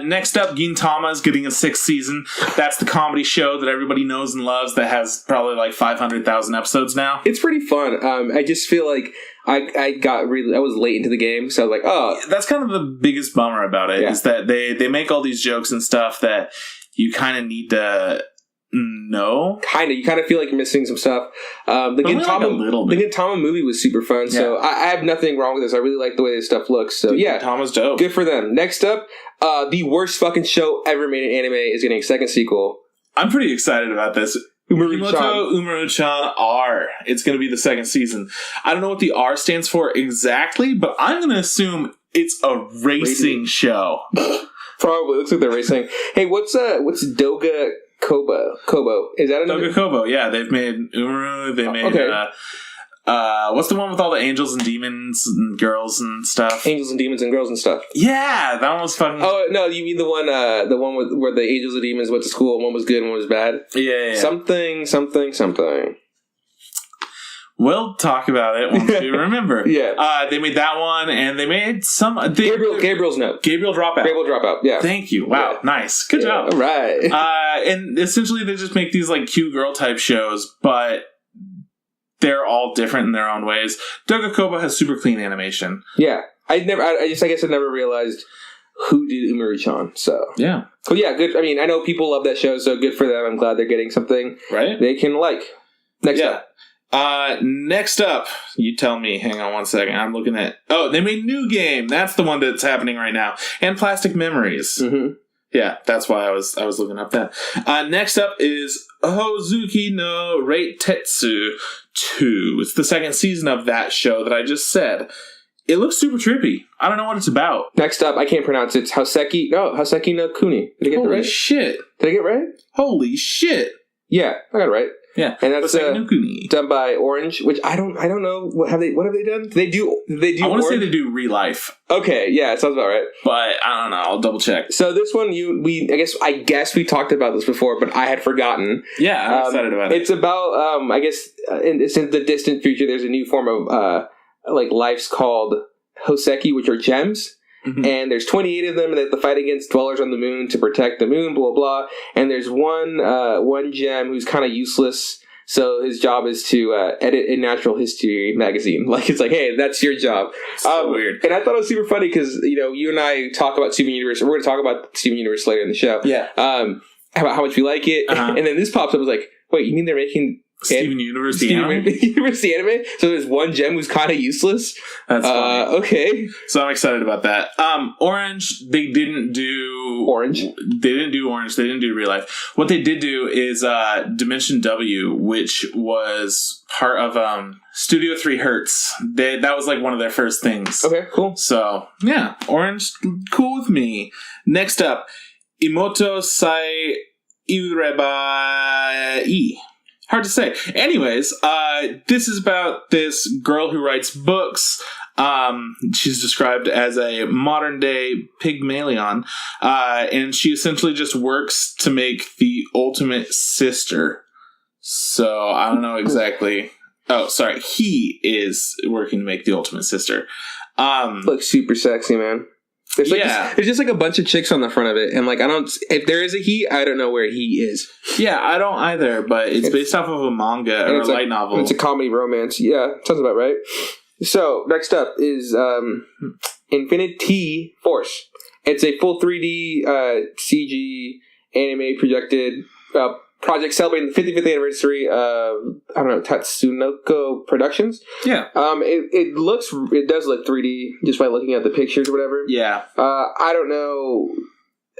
Next up, Gintama's getting a 6th season. That's the comedy show that everybody knows and loves that has probably like 500,000 episodes now. It's pretty fun. I just feel like I was late into the game, so I was like, oh. That's kind of the biggest bummer about it, is that they make all these jokes and stuff that you kind of need to know. Kind of. You kind of feel like you're missing some stuff. The Gintama movie was super fun, so I have nothing wrong with this. I really like the way this stuff looks. So Gintama's dope. Good for them. Next up, the worst fucking show ever made in anime is getting a 2nd sequel. I'm pretty excited about this. Umaru-chan. Himoto Umaru-chan R. It's going to be the second season. I don't know what the R stands for exactly, but I'm going to assume it's a racing show. Probably. Looks like they're racing. Hey, what's Doga Kobo? Is that another? Doga Kobo, yeah. They've made Umaru. They made... Okay. What's the one with all the angels and demons and girls and stuff? Angels and demons and girls and stuff. Yeah, that one was fucking... Oh, no, you mean the one where the angels and demons went to school and one was good and one was bad? Yeah. Something. We'll talk about it once we remember. Yeah. They made that one, and they made some... Gabriel's Note. Gabriel Dropout, yeah. Thank you. Wow, nice. Good job. All right. And essentially, they just make these, like, cute girl-type shows, but... they're all different in their own ways. Doga Kobo has super clean animation. Yeah. I guess I never realized who did Umaru-chan, so. Yeah. Well, yeah, good. I mean, I know people love that show, so good for them. I'm glad they're getting something they can like. Next up, you tell me. Hang on one second. I'm looking at... Oh, they made New Game. That's the one that's happening right now. And Plastic Memories. Mm-hmm. Yeah, that's why I was looking up that. Next up is Hozuki no Reitetsu 2. It's the second season of that show that I just said. It looks super trippy. I don't know what it's about. Next up, I can't pronounce it. It's Hoseki no Kuni. Did I get it right? Holy shit. Did I get it right? Holy shit. Yeah, I got it right. Yeah, and that's no Kuni. Done by Orange, which I don't know. What have they done? They do. I want to say they do Real Life. Okay, yeah, it sounds about right. But I don't know. I'll double check. So this one, I guess we talked about this before, but I had forgotten. Yeah, I'm excited about it. It's about it's in the distant future. There's a new form of lives called Hoseki, which are gems. Mm-hmm. And there's 28 of them, and they have to fight against dwellers on the moon to protect the moon, blah, blah. And there's one gem who's kind of useless, so his job is to edit a natural history magazine. Like, it's like, hey, that's your job. So weird. And I thought it was super funny because, you and I talk about Steven Universe, and we're going to talk about Steven Universe later in the show. Yeah. About how much we like it. Uh-huh. And then this pops up, I was like, wait, you mean they're making... Steven Universe the anime? Universe the anime? So there's one gem who's kind of useless? That's funny. Okay. So I'm excited about that. Orange, they didn't do... Orange? They didn't do Orange. They didn't do Real Life. What they did do is Dimension W, which was part of Studio 3 Hertz. That was like one of their first things. Okay, cool. So, yeah. Orange, cool with me. Next up, Imoto Sai Ireba E. Hard to say. Anyways, this is about this girl who writes books. She's described as a modern-day Pygmalion, and she essentially just works to make the ultimate sister. So, I don't know exactly... Oh, sorry. He is working to make the ultimate sister. Looks super sexy, man. There's just like a bunch of chicks on the front of it, and if there is a he, I don't know where he is. Yeah, I don't either, but it's based off of a manga or a light novel. It's a comedy romance. Yeah, sounds about right. So, next up is Infinity Force. It's a full 3D CG anime projected project celebrating the 55th anniversary of, Tatsunoko Productions. Yeah. It does look 3D just by looking at the pictures or whatever. Yeah. I don't know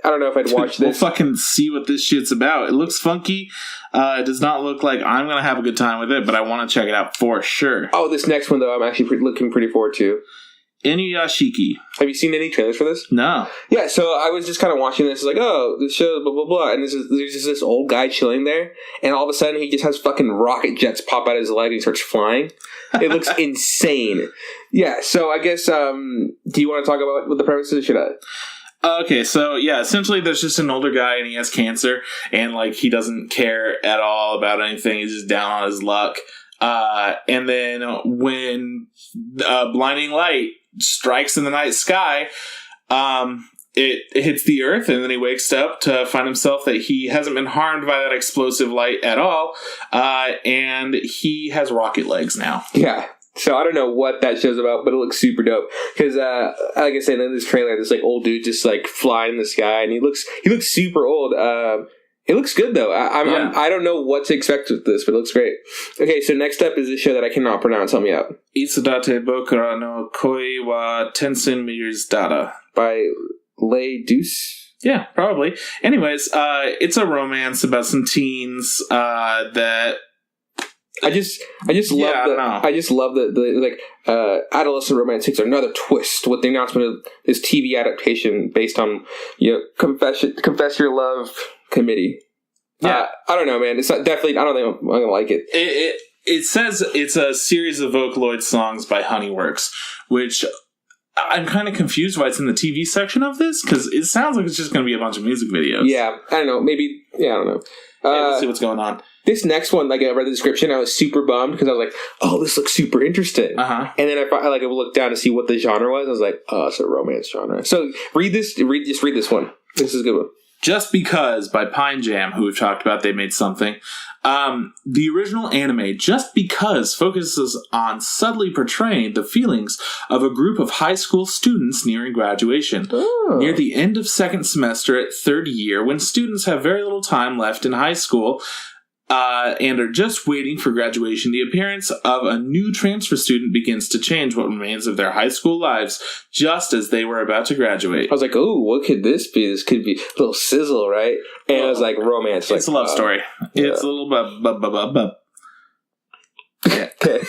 if I'd watch this. We'll fucking see what this shit's about. It looks funky. It does not look like I'm going to have a good time with it, but I want to check it out for sure. Oh, this next one, though, I'm actually looking pretty forward to. Inuyashiki. Have you seen any trailers for this? No. Yeah, so I was just kind of watching this, like, oh, this show, blah, blah, blah, and there's just this old guy chilling there, and all of a sudden he just has fucking rocket jets pop out of his leg and he starts flying. It looks insane. Yeah, so I guess, do you want to talk about what the premise is, or should I? Okay, so yeah, essentially there's just an older guy and he has cancer, and like he doesn't care at all about anything, he's just down on his luck. And then when blinding light strikes in the night sky, it hits the earth, and then he wakes up to find himself that he hasn't been harmed by that explosive light at all, and he has rocket legs now. Yeah. So I don't know what that show's about, but it looks super dope. Because, like I said, in this trailer, this like old dude just like flying in the sky, and he looks super old. It looks good though. I don't know what to expect with this, but it looks great. Okay, so next up is a show that I cannot pronounce. Help me out. Itsudate Bokura no Koi wa Tensen Mir's Data by Lei Deuce. Yeah, probably. Anyways, it's a romance about some teens that I just love the adolescent romance takes another twist with the announcement of this TV adaptation based on Confess Your Love Committee. Yeah, I don't know, man. It's not, definitely. I don't think I'm gonna like it. It says it's a series of Vocaloid songs by Honeyworks, which I'm kind of confused why it's in the TV section of this, because it sounds like it's just going to be a bunch of music videos. Yeah, I don't know. Maybe, I don't know. Let's see what's going on. This next one, like I read the description, I was super bummed because I was like, "Oh, this looks super interesting." Uh-huh. And then I looked down to see what the genre was. I was like, "Oh, it's a romance genre." So read this one. This is a good one. Just Because by Pine Jam, who we've talked about, they made something. The original anime, Just Because, focuses on subtly portraying the feelings of a group of high school students nearing graduation. Oh. Near the end of second semester at third year, when students have very little time left in high school and are just waiting for graduation, the appearance of a new transfer student begins to change what remains of their high school lives just as they were about to graduate. I was like, "Oh, what could this be? This could be a little sizzle, right?" And it was like romance. It's a love story. Yeah. It's a little bit.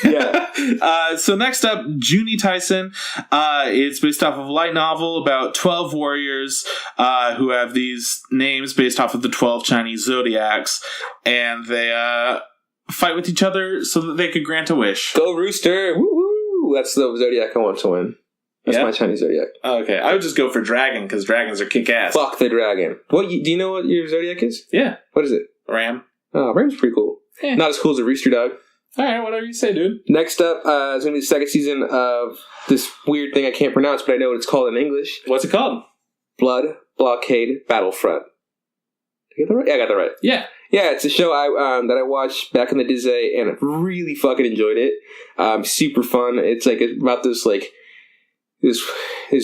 Yeah. So next up, Junie Tyson. It's based off of a light novel about 12 warriors who have these names based off of the 12 Chinese zodiacs, and they fight with each other so that they could grant a wish. Go Rooster! Woo-woo! That's the zodiac I want to win. That's my Chinese zodiac. Okay, I would just go for dragon because dragons are kick-ass. Fuck the dragon. Do you know what your zodiac is? Yeah. What is it? Ram. Oh, Ram's pretty cool. Yeah. Not as cool as a rooster dog. Alright, whatever you say, dude. Next up is going to be the second season of this weird thing I can't pronounce, but I know what it's called in English. What's it called? Blood Blockade Battlefront. Did I get that right? Yeah, I got that right. Yeah. Yeah, it's a show that I watched back in the Disney and I really fucking enjoyed it. Super fun. It's like about this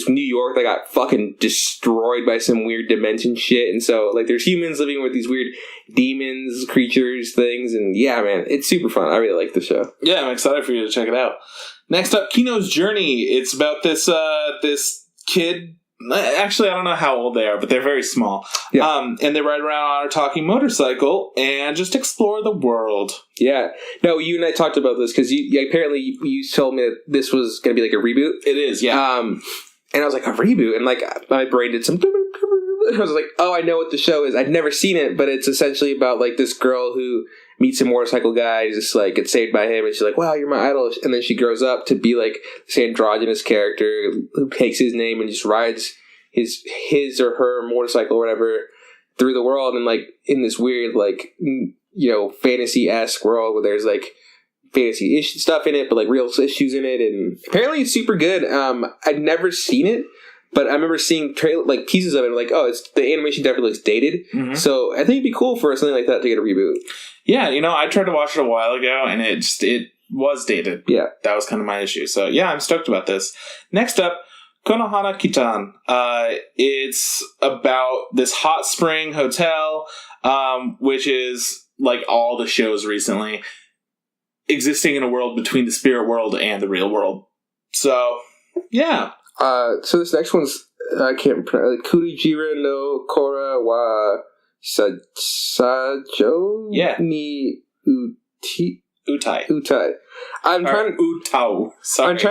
New York that got fucking destroyed by some weird dimension shit, and so like there's humans living with these weird demons, creatures, things, and yeah, man, it's super fun. I really like the show. Yeah, I'm excited for you to check it out. Next up, Kino's Journey. It's about this kid. Actually, I don't know how old they are, but they're very small. Yeah. And they ride around on a talking motorcycle and just explore the world. Yeah. No, you and I talked about this because apparently you told me that this was going to be like a reboot. It is, yeah. And I was like, a reboot? And like my brain did some... I was like, oh, I know what the show is. I'd never seen it, but it's essentially about like this girl who meets a motorcycle guy, just like gets saved by him, and she's like, wow, you're my idol. And then she grows up to be like this androgynous character who takes his name and just rides his or her motorcycle or whatever through the world, and like in this weird like fantasy-esque world where there's like fantasy stuff in it, but like real issues in it, and apparently it's super good. I'd never seen it, but I remember seeing like pieces of it, like, oh, it's the animation definitely looks dated. Mm-hmm. So I think it'd be cool for something like that to get a reboot. Yeah, I tried to watch it a while ago, and it was dated. Yeah, that was kind of my issue. So yeah, I'm stoked about this. Next up, Konohana Kitan. It's about this hot spring hotel, which is like all the shows recently, existing in a world between the spirit world and the real world. So yeah. So this next one's I can't pronounce Kurijira no Kora wa Sajo ni Utai. I'm trying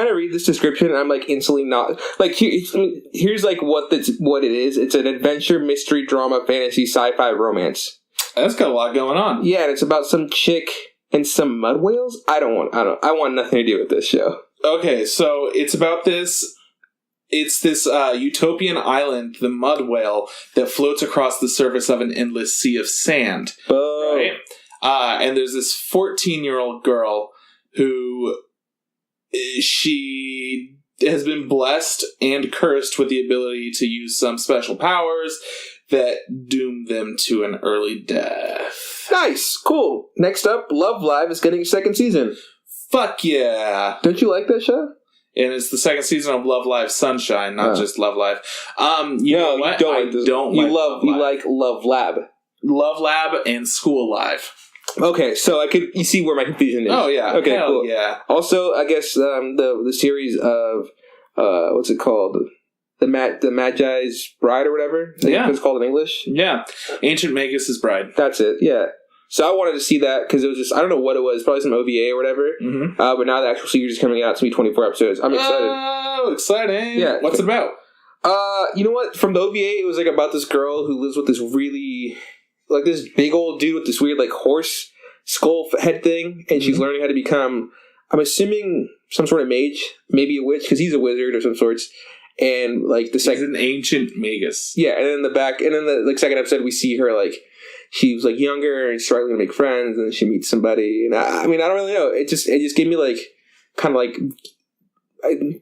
to read this description and I'm like instantly not like here's like what it is. It's an adventure, mystery, drama, fantasy, sci-fi, romance. That's got a lot going on. Yeah, and it's about some chick and some mud whales. I want nothing to do with this show. Okay, so it's about this. It's this utopian island, the Mud Whale, that floats across the surface of an endless sea of sand. Oh. Right? And there's this 14-year-old girl who she has been blessed and cursed with the ability to use some special powers that doom them to an early death. Nice. Cool. Next up, Love Live is getting a second season. Fuck yeah. Don't you like that show? And it's the second season of Love Live Sunshine, not just Love Live. You like Love Lab. Love Lab and School Live. Okay, so you see where my confusion is. Oh yeah. Okay, hell cool. Yeah. Also, I guess the series of what's it called? the Magi's Bride or whatever. Yeah, it's called in English. Yeah, Ancient Magus' Bride. That's it. Yeah. So I wanted to see that because it was just, I don't know what it was, probably some OVA or whatever. Mm-hmm. But now the actual series is coming out. It's going to be 24 episodes. I'm excited. Oh, exciting. Yeah. What's it about? You know what? From the OVA, it was like about this girl who lives with this really, like this big old dude with this weird like horse skull head thing. And she's learning how to become, I'm assuming, some sort of mage, maybe a witch, because he's a wizard of some sorts. And like the second, he's an ancient magus. Yeah. And then the second episode, we see her like, she was like younger and struggling to make friends, and then she meets somebody. And I mean, I don't really know. It just gave me like kind of like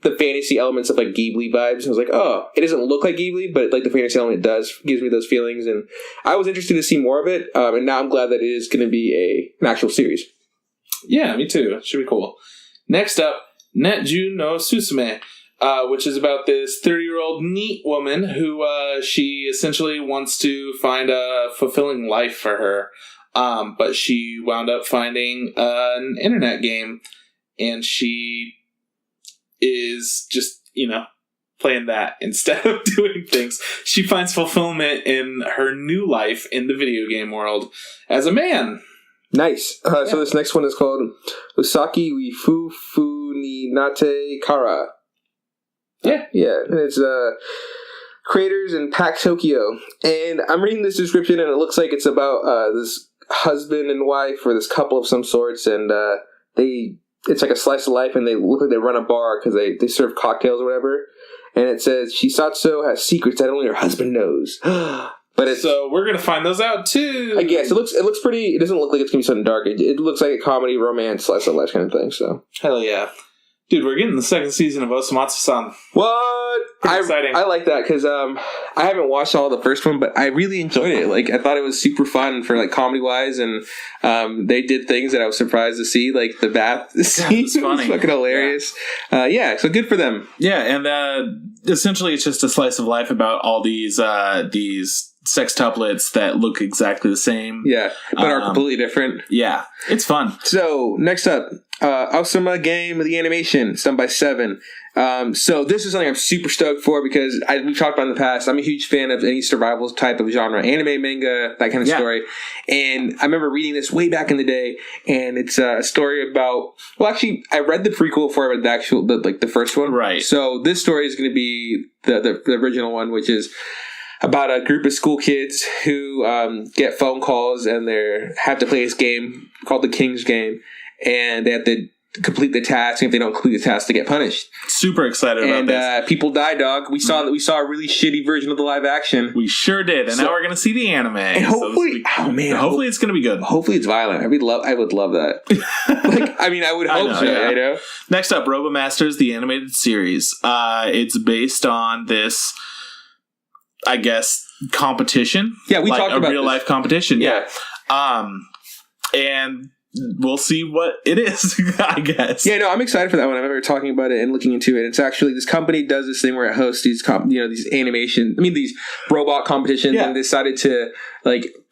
the fantasy elements of like Ghibli vibes. I was like, oh, it doesn't look like Ghibli, but like the fantasy element does gives me those feelings, and I was interested to see more of it. And now I'm glad that it is going to be an actual series. Yeah, me too. It should be cool. Next up, Netju no Susume. Which is about this 30-year-old neat woman who she essentially wants to find a fulfilling life for her. But she wound up finding an internet game, and she is just, playing that instead of doing things. She finds fulfillment in her new life in the video game world as a man. Nice. So this next one is called Usaki Wifu ni Nate Kara. Yeah, and it's creators in Pack Tokyo, and I'm reading this description, and it looks like it's about this husband and wife or this couple of some sorts, and it's like a slice of life, and they look like they run a bar because they serve cocktails or whatever, and it says Shisatsu has secrets that only her husband knows. But so we're gonna find those out too. I guess it looks pretty. It doesn't look like it's gonna be something dark. It looks like a comedy, romance, slice of life kind of thing. So hell yeah. Dude, we're getting the second season of Osamatsu-san. What? Pretty exciting. I like that because I haven't watched all the first one, but I really enjoyed it. Like, I thought it was super fun for like comedy wise, and they did things that I was surprised to see, like the bath scene. It was fucking hilarious. Yeah, so good for them. Yeah, and essentially it's just a slice of life about all these sextuplets that look exactly the same. Yeah, but are completely different. Yeah, it's fun. So next up, Osama Game of the Animation. It's done by Seven. So this is something I'm super stoked for because we've talked about in the past. I'm a huge fan of any survival type of genre, anime, manga, that kind of story. And I remember reading this way back in the day, and it's a story about. Well, actually, I read the prequel before I read the first one. Right. So this story is going to be the original one, which is about a group of school kids who get phone calls and they have to play this game called the King's Game, and they have to complete the task, and if they don't complete the task, they get punished. Super excited about this. And people die, dog. We saw a really shitty version of the live action. We sure did, and now we're gonna see the anime. And hopefully, hopefully it's gonna be good. Hopefully it's violent. I would love that. I would hope so. Yeah. You know. Next up, RoboMasters, the animated series. It's based on this, I guess, competition. Yeah, we talked about a real life competition. Yeah. And we'll see what it is, I guess. Yeah, no, I'm excited for that one. I remember talking about it and looking into it. It's actually, this company does this thing where it hosts these these robot competitions, and decided to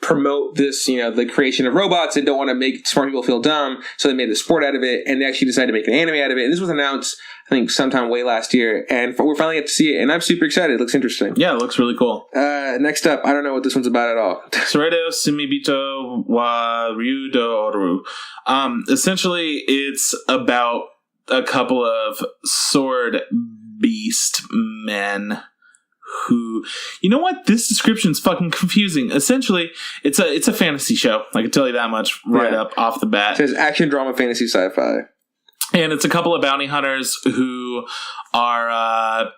promote this, the creation of robots, and don't want to make smart people feel dumb, so they made a sport out of it, and they actually decided to make an anime out of it. And this was announced, I think, sometime way last year, and we're finally get to see it, and I'm super excited. It looks interesting. Yeah, it looks really cool. Next up, I don't know what this one's about at all. Soredo Sumibito wa Ryudoru. Essentially, it's about a couple of sword beast men who, you know what? This description's fucking confusing. Essentially, it's a fantasy show. I can tell you that much up off the bat. It says action, drama, fantasy, sci-fi. And it's a couple of bounty hunters who are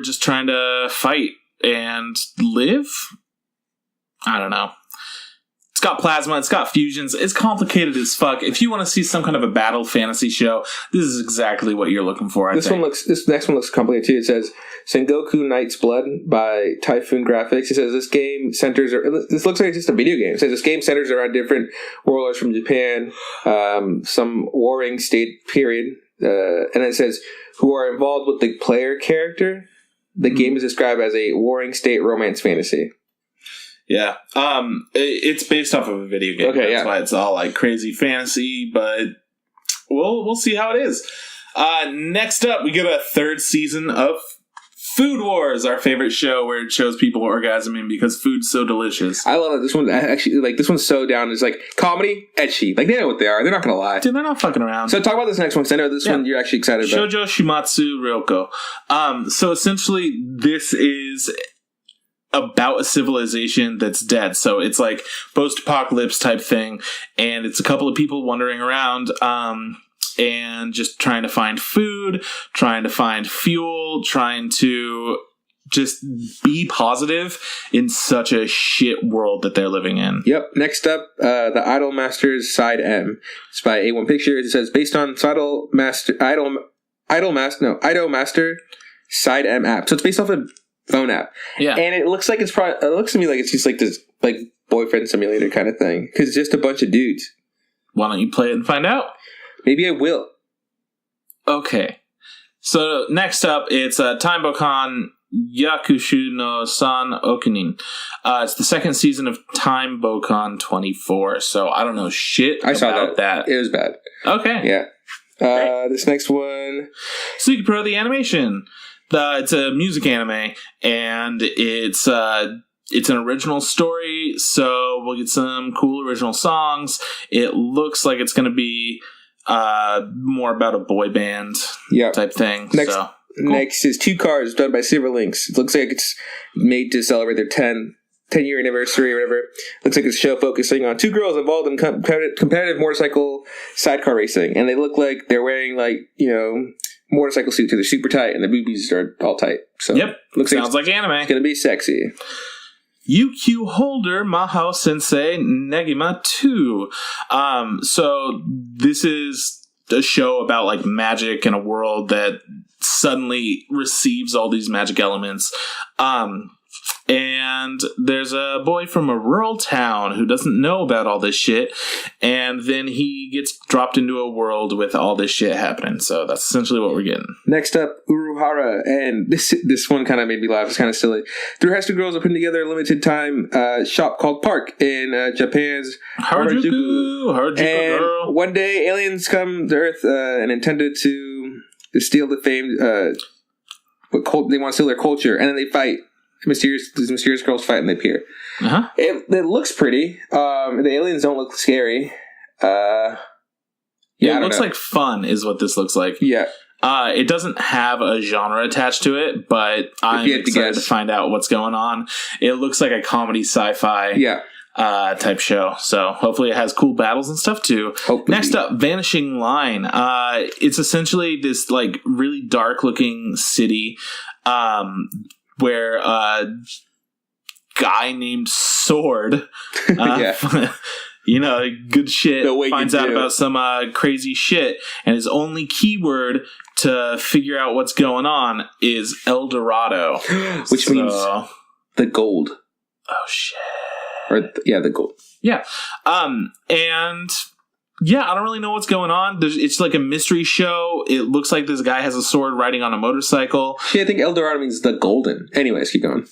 just trying to fight and live. I don't know. It's got plasma. It's got fusions. It's complicated as fuck. If you want to see some kind of a battle fantasy show, this is exactly what you're looking for. This next one looks complicated too. It says Sengoku Knight's Blood by Typhoon Graphics. It says this looks like it's just a video game. It says this game centers around different warlords from Japan, some warring state period, and it says who are involved with the player character. The game is described as a warring state romance fantasy. Yeah. It's based off of a video game. Okay, That's why it's all like crazy fantasy, but we'll see how it is. Next up, we get a third season of Food Wars, our favorite show where it shows people orgasming because food's so delicious. I love it. This one actually, like, this one's so down. It's like comedy, ecchi. Like, they know what they are. They're not gonna lie. Dude, they're not fucking around. So talk about this next one, because I know this one you're actually excited about. Shoujo Shimatsu Ryoko. So essentially, this is about a civilization that's dead. So it's like post-apocalypse type thing, and it's a couple of people wandering around, and just trying to find food, trying to find fuel, trying to just be positive in such a shit world that they're living in. Yep. Next up, the Idol Masters Side M. It's by A1 Pictures. It says, based on Idol Master Side M app. So it's based off a phone app. Yeah. And it looks like it looks to me like it's just like this like boyfriend simulator kind of thing. Because it's just a bunch of dudes. Why don't you play it and find out? Maybe I will. Okay. So next up, it's Time Bokan Yakushu no San Okunin. It's the second season of Time Bokan 24. So I don't know shit I saw about that. It was bad. Okay. Yeah. This next one. Suki Pro the Animation. It's a music anime, and it's an original story, so we'll get some cool original songs. It looks like it's going to be more about a boy band type thing. Next, cool. Next is Two Cars, done by Silver Lynx. It looks like it's made to celebrate their 10-year anniversary or whatever. Looks like it's a show focusing on two girls involved in competitive motorcycle sidecar racing, and they look like they're wearing, like, you know, motorcycle suits. They're super tight, and the boobies are all tight. So yep, sounds like anime. It's gonna be sexy. UQ Holder Mahao Sensei Negima 2. So this is a show about like magic in a world that suddenly receives all these magic elements. And there's a boy from a rural town who doesn't know about all this shit, and then he gets dropped into a world with all this shit happening. So that's essentially what we're getting. Next up, Uruhara, and this one kind of made me laugh. It's kind of silly. Three high school girls are putting together a limited time shop called Park in Japan's Harajuku and girl. One day, aliens come to Earth and intended to steal the famed. They want to steal their culture, and then they fight. These mysterious girls fight and they appear. Uh-huh. It looks pretty. The aliens don't look scary. It looks like fun is what this looks like. Yeah. It doesn't have a genre attached to it, but I'm excited to find out what's going on. It looks like a comedy sci-fi type show. So hopefully it has cool battles and stuff too. Hopefully. Next up, Vanishing Line. It's essentially this like really dark looking city where a guy named Sword, you know, good shit, finds out about some crazy shit, and his only keyword to figure out what's going on is El Dorado. Which means the gold. Oh, shit. Or, the gold. Yeah. And... yeah, I don't really know what's going on. It's like a mystery show. It looks like this guy has a sword riding on a motorcycle. Shit, I think El Dorado means the golden. Anyways, keep going.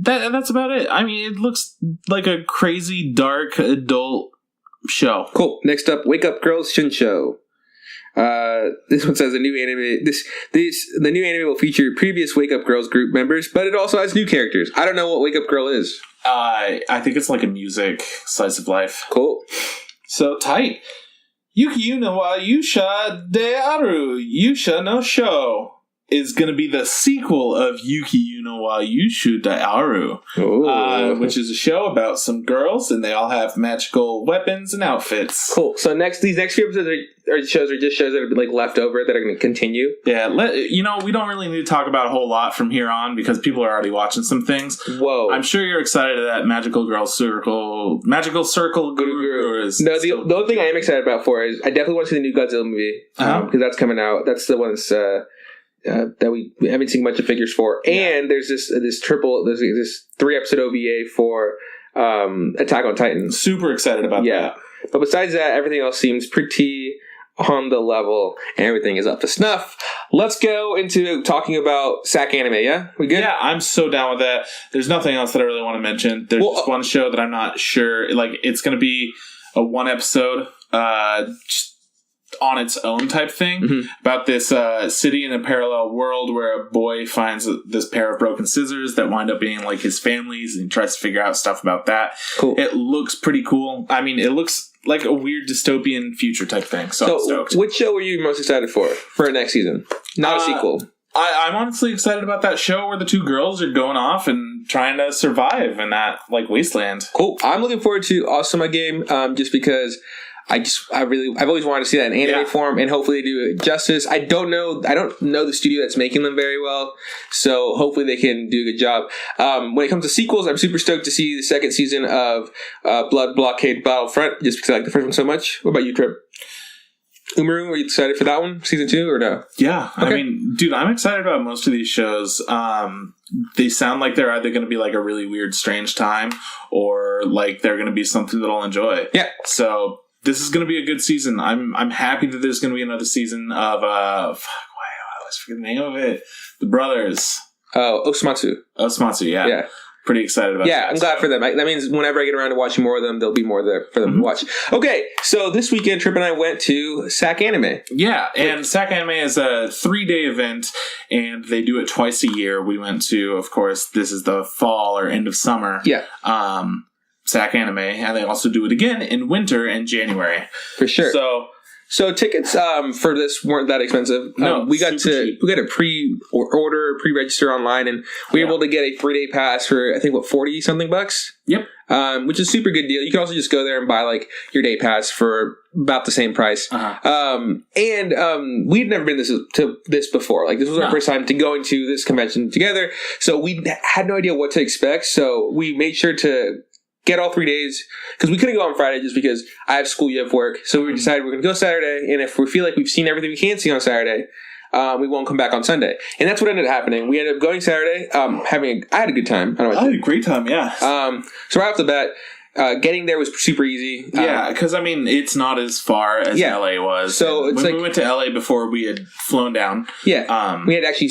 That's about it. I mean, it looks like a crazy, dark, adult show. Cool. Next up, Wake Up Girls Shinsho. This one says a new anime. The new anime will feature previous Wake Up Girls group members, but it also has new characters. I don't know what Wake Up Girl is. I think it's like a music slice of life. Cool. So tight. Yuki no wa Yusha de Aru Yusha no Sho is going to be the sequel of Yuki no wa Yushu de Aru, which is a show about some girls and they all have magical weapons and outfits. Cool. So these next few episodes are just shows that are like left over that are going to continue. Yeah, we don't really need to talk about a whole lot from here on because people are already watching some things. Whoa! I'm sure you're excited that Magical Circle Guru is. No, the only thing I am excited about is I definitely want to see the new Godzilla movie because that's coming out. That's the one that we haven't seen much of figures for, and there's this 3-episode OVA for Attack on Titan. Super excited about that. But besides that, everything else seems pretty on the level, and everything is up to snuff. Let's go into talking about Sac Anime, yeah? We good? Yeah, I'm so down with that. There's nothing else that I really want to mention. There's just one show that I'm not sure, like, it's going to be a 1 episode, on its own type thing about this city in a parallel world where a boy finds this pair of broken scissors that wind up being like his family's, and he tries to figure out stuff about that. Cool. It looks pretty cool. I mean, it looks like a weird dystopian future type thing. So I'm stoked. Which show were you most excited for next season? Not a sequel. I'm honestly excited about that show where the two girls are going off and trying to survive in that like wasteland. Cool. I'm looking forward to Awesome Game, just because I've always wanted to see that in anime form, and hopefully they do it justice. I don't know the studio that's making them very well, so hopefully they can do a good job. When it comes to sequels, I'm super stoked to see the second season of Blood Blockade Battlefront, just because I like the first one so much. What about you, Trip? Umaru, are you excited for that one, season 2, or no? Yeah, okay. I mean, dude, I'm excited about most of these shows. They sound like they're either going to be like a really weird, strange time, or like they're going to be something that I'll enjoy. Yeah. So this is going to be a good season. I'm happy that there's going to be another season of I always forget the name of it. The Brothers. Oh, Osamatsu, yeah. Yeah. Pretty excited about that. Yeah, I'm glad for them. That means whenever I get around to watching more of them, there'll be more there for them to watch. Okay, so this weekend, Trip and I went to Sac Anime. Yeah, and Sac Anime is a 3-day event, and they do it twice a year. We went to, of course, this is the fall or end of summer. Yeah. Sac Anime, and they also do it again in winter and January. For sure. So tickets for this weren't that expensive. No, we got to pre-register online, and we were able to get a 3-day pass for I think $40-something bucks. Yep. Which is a super good deal. You can also just go there and buy like your day pass for about the same price. We'd never been to this before. Like this was our first time to going to this convention together, so we had no idea what to expect. So we made sure to get all 3 days, because we couldn't go on Friday just because I have school, you have work. So we decided we're going to go Saturday, and if we feel like we've seen everything we can see on Saturday, we won't come back on Sunday. And that's what ended up happening. We ended up going Saturday, I had a good time. I had a great time, yeah. So right off the bat, getting there was super easy. Yeah, because I mean, it's not as far as LA was. So it's when we went to LA before we had flown down. Yeah, we had actually,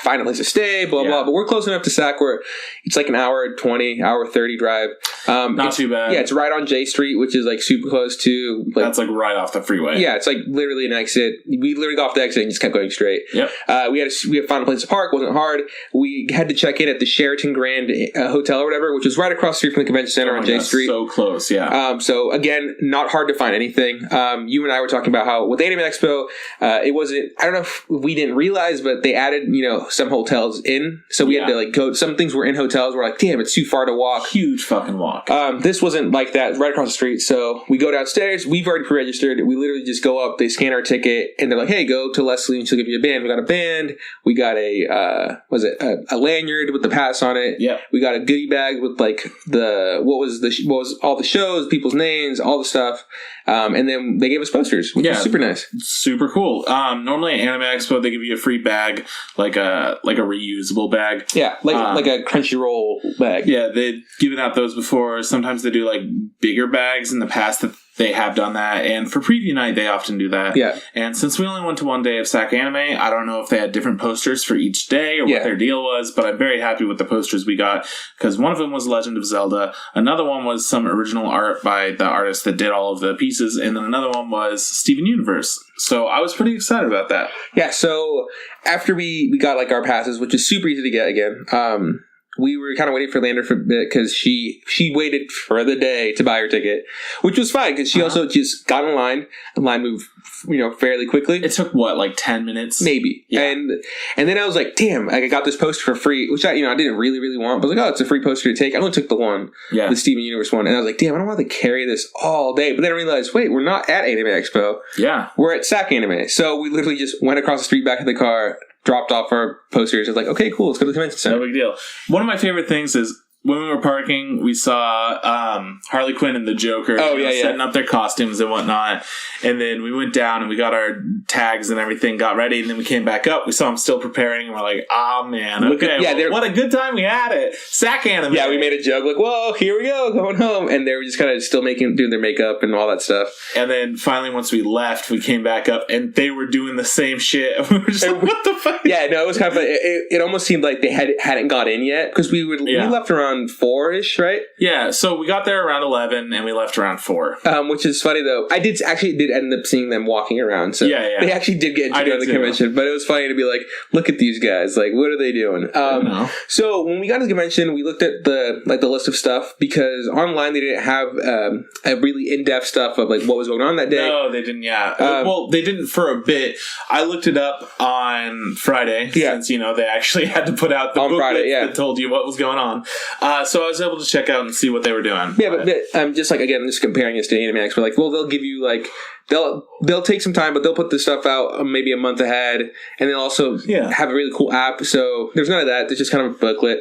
find a place to stay, blah blah. But we're close enough to Sac where it's like an hour 20, hour 30 drive. Not too bad. Yeah, it's right on J Street, which is like super close to. Like, that's like right off the freeway. Yeah, it's like literally an exit. We literally got off the exit and just kept going straight. Yep. We had to find a place to park. Wasn't hard. We had to check in at the Sheraton Grand Hotel or whatever, which was right across the street from the convention center on J Street. So close. Yeah. So again, not hard to find anything. You and I were talking about how with Anime Expo, it wasn't. I don't know if we didn't realize, but they added some hotels in, so we had to like go. Some things were in hotels. We're like, damn, it's too far to walk. Huge fucking walk. This wasn't like that. Right across the street. So we go downstairs. We've already pre-registered. We literally just go up. They scan our ticket, and they're like, hey, go to Leslie, and she'll give you a band. We got a band. We got a lanyard with the pass on it. Yeah. We got a goodie bag with like what was all the shows, people's names, all the stuff, and then they gave us posters, which was super nice, super cool. Normally at Anime Expo they give you a free bag, like a reusable bag, like a Crunchyroll bag. Yeah, they've given out those before. Sometimes they do like bigger bags in the past that they have done that, and for preview night they often do that. Yeah. And since we only went to one day of Sac Anime, I don't know if they had different posters for each day or what their deal was, but I'm very happy with the posters we got, because one of them was Legend of Zelda, another one was some original art by the artist that did all of the pieces, and then another one was Steven Universe. So I was pretty excited about that. Yeah, so after we got like our passes, which is super easy to get again, we were kind of waiting for Lander for a bit because she waited for the day to buy her ticket, which was fine because she also just got in line. The line moved, fairly quickly. It took what, like 10 minutes, maybe. Yeah. And then I was like, damn, I got this poster for free, which I didn't really really want. But I was like, oh, it's a free poster to take. I only took the Steven Universe one, and I was like, damn, I don't want to carry this all day. But then I realized, wait, we're not at Anime Expo. Yeah, we're at Sac Anime. So we literally just went across the street back to the car, dropped off our posters. I was like, okay, cool, let's go to the convention center. No big deal. One of my favorite things is when we were parking, we saw Harley Quinn and the Joker setting up their costumes and whatnot. And then we went down and we got our tags and everything, got ready. And then we came back up. We saw them still preparing. And we're like, oh, man. Okay, what a good time we had at Sac Anime. Yeah, we made a joke like, whoa, here we go, going home. And they were just kind of still doing their makeup and all that stuff. And then finally, once we left, we came back up and they were doing the same shit. And we were just like, what the fuck? Yeah, no, it was kind of it almost seemed like they hadn't got in yet because we left around around 4-ish, right? Yeah, so we got there around 11 and we left around 4. Which is funny though. I did end up seeing them walking around. So they actually did get to go to the convention, but it was funny to be like, look at these guys. Like, what are they doing? So when we got to the convention, we looked at the list of stuff because online they didn't have a really in-depth stuff of like what was going on that day. No, they didn't. Yeah. Well, they didn't for a bit. I looked it up on Friday since they actually had to put out the booklet that told you what was going on. So I was able to check out and see what they were doing. Yeah, but just like again, just comparing this to Anime Expo, like, well, they'll give you like they'll take some time, but they'll put this stuff out maybe a month ahead, and they'll also have a really cool app. So there's none of that. There's just kind of a booklet.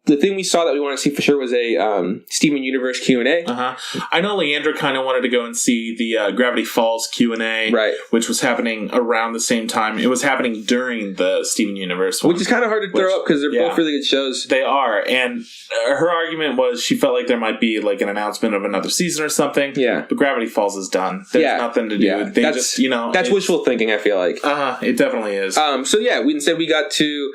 The thing we saw that we wanted to see for sure was a Steven Universe Q&A. I know Leandra kind of wanted to go and see the Gravity Falls Q&A, right, which was happening around the same time. It was happening during the Steven Universe one, which is kind of hard to throw up because they're both really good shows. They are, and her argument was she felt like there might be like an announcement of another season or something. Yeah, but Gravity Falls is done. There's nothing to do. Yeah. They just, that's wishful thinking, I feel like. It definitely is. So yeah, we got to,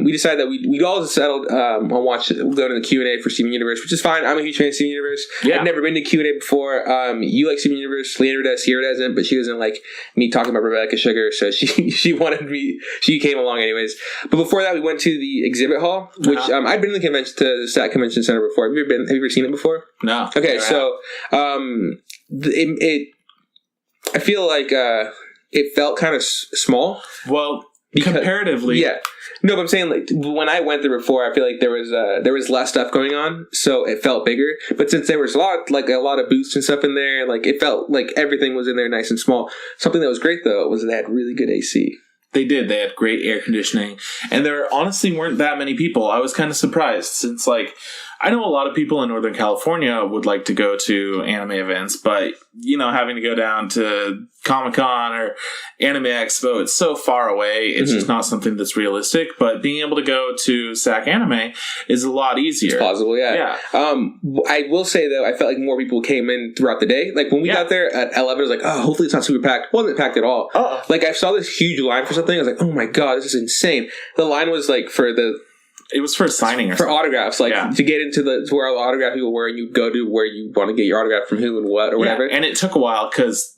we decided that we all settled on going to the Q&A for Steven Universe, which is fine. I'm a huge fan of Steven Universe. Yeah. I've never been to Q&A before. You like Steven Universe, Leandra does, Sierra doesn't, but she doesn't like me talking about Rebecca Sugar, so she wanted me, she came along anyways. But before that, we went to the exhibit hall, which I'd been to the Sac Convention Center before. Have you ever seen it before? No. Okay, so I feel like it felt kind of small. Well, comparatively, yeah. No, but I'm saying like when I went there before, I feel like there was less stuff going on, so it felt bigger. But since there was a lot of booths and stuff in there, like it felt like everything was in there nice and small. Something that was great though was they had really good AC. They did. They had great air conditioning, and there honestly weren't that many people. I was kind of surprised since like I know a lot of people in Northern California would like to go to anime events, but having to go down to Comic-Con or Anime Expo, it's so far away. It's just not something that's realistic. But being able to go to Sac Anime is a lot easier. It's possible, yeah. I will say though, I felt like more people came in throughout the day. Like when we got there at 11, I was like, oh, hopefully it's not super packed. It wasn't packed at all. Like I saw this huge line for something. I was like, oh my god, this is insane. The line was like it was for signing or for autographs, like to get into to where all the autograph people were, and you go to where you want to get your autograph from who and what or whatever. And it took a while because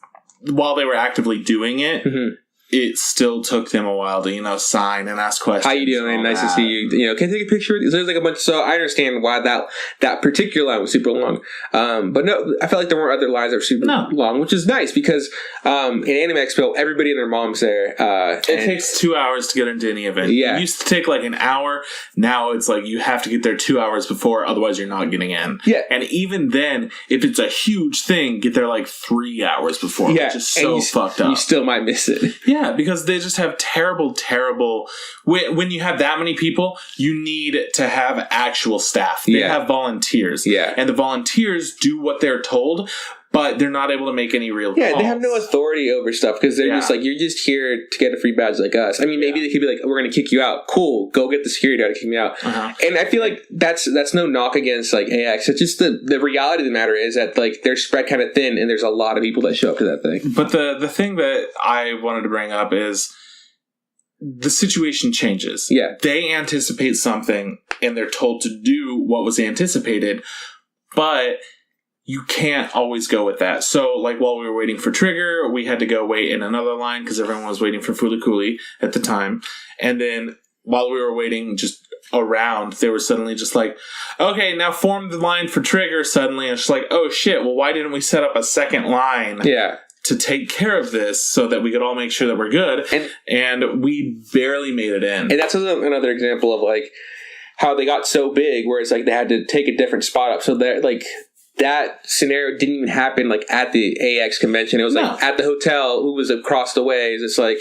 while they were actively doing it, it still took them a while to sign and ask questions. How you doing? Nice to see you. Can I take a picture with you? There's like a bunch. So I understand why that particular line was super long. But no, I felt like there weren't other lines that were super long, which is nice because in Anime Expo, everybody and their mom's there. It takes 2 hours to get into any event. Yeah. It used to take like an hour. Now it's like you have to get there 2 hours before, otherwise you're not getting in. Yeah. And even then, if it's a huge thing, get there like 3 hours before. Yeah. Which is so fucked up. You still might miss it. Yeah, because they just have terrible. When you have that many people, you need to have actual staff. They have volunteers. Yeah. And the volunteers do what they're told, but they're not able to make any real calls. They have no authority over stuff because they're just like, you're just here to get a free badge like us. I mean, maybe they could be like, we're going to kick you out. Cool. Go get the security guard to kick me out. And I feel like that's no knock against like AX. It's just the reality of the matter is that like they're spread kind of thin and there's a lot of people that show up to that thing. But the thing that I wanted to bring up is the situation changes. Yeah. They anticipate something and they're told to do what was anticipated, but you can't always go with that. So, like, while we were waiting for Trigger, we had to go wait in another line because everyone was waiting for Fulikuli at the time. And then while we were waiting just around, they were suddenly just like, okay, now form the line for Trigger suddenly. And it's just like, oh shit, well, why didn't we set up a second line? Yeah. To take care of this so that we could all make sure that we're good. And we barely made it in. And that's another example of, like, how they got so big where it's like they had to take a different spot up. So that, like, that scenario didn't even happen like at the AX convention. It was like at the hotel who was across the way. It's like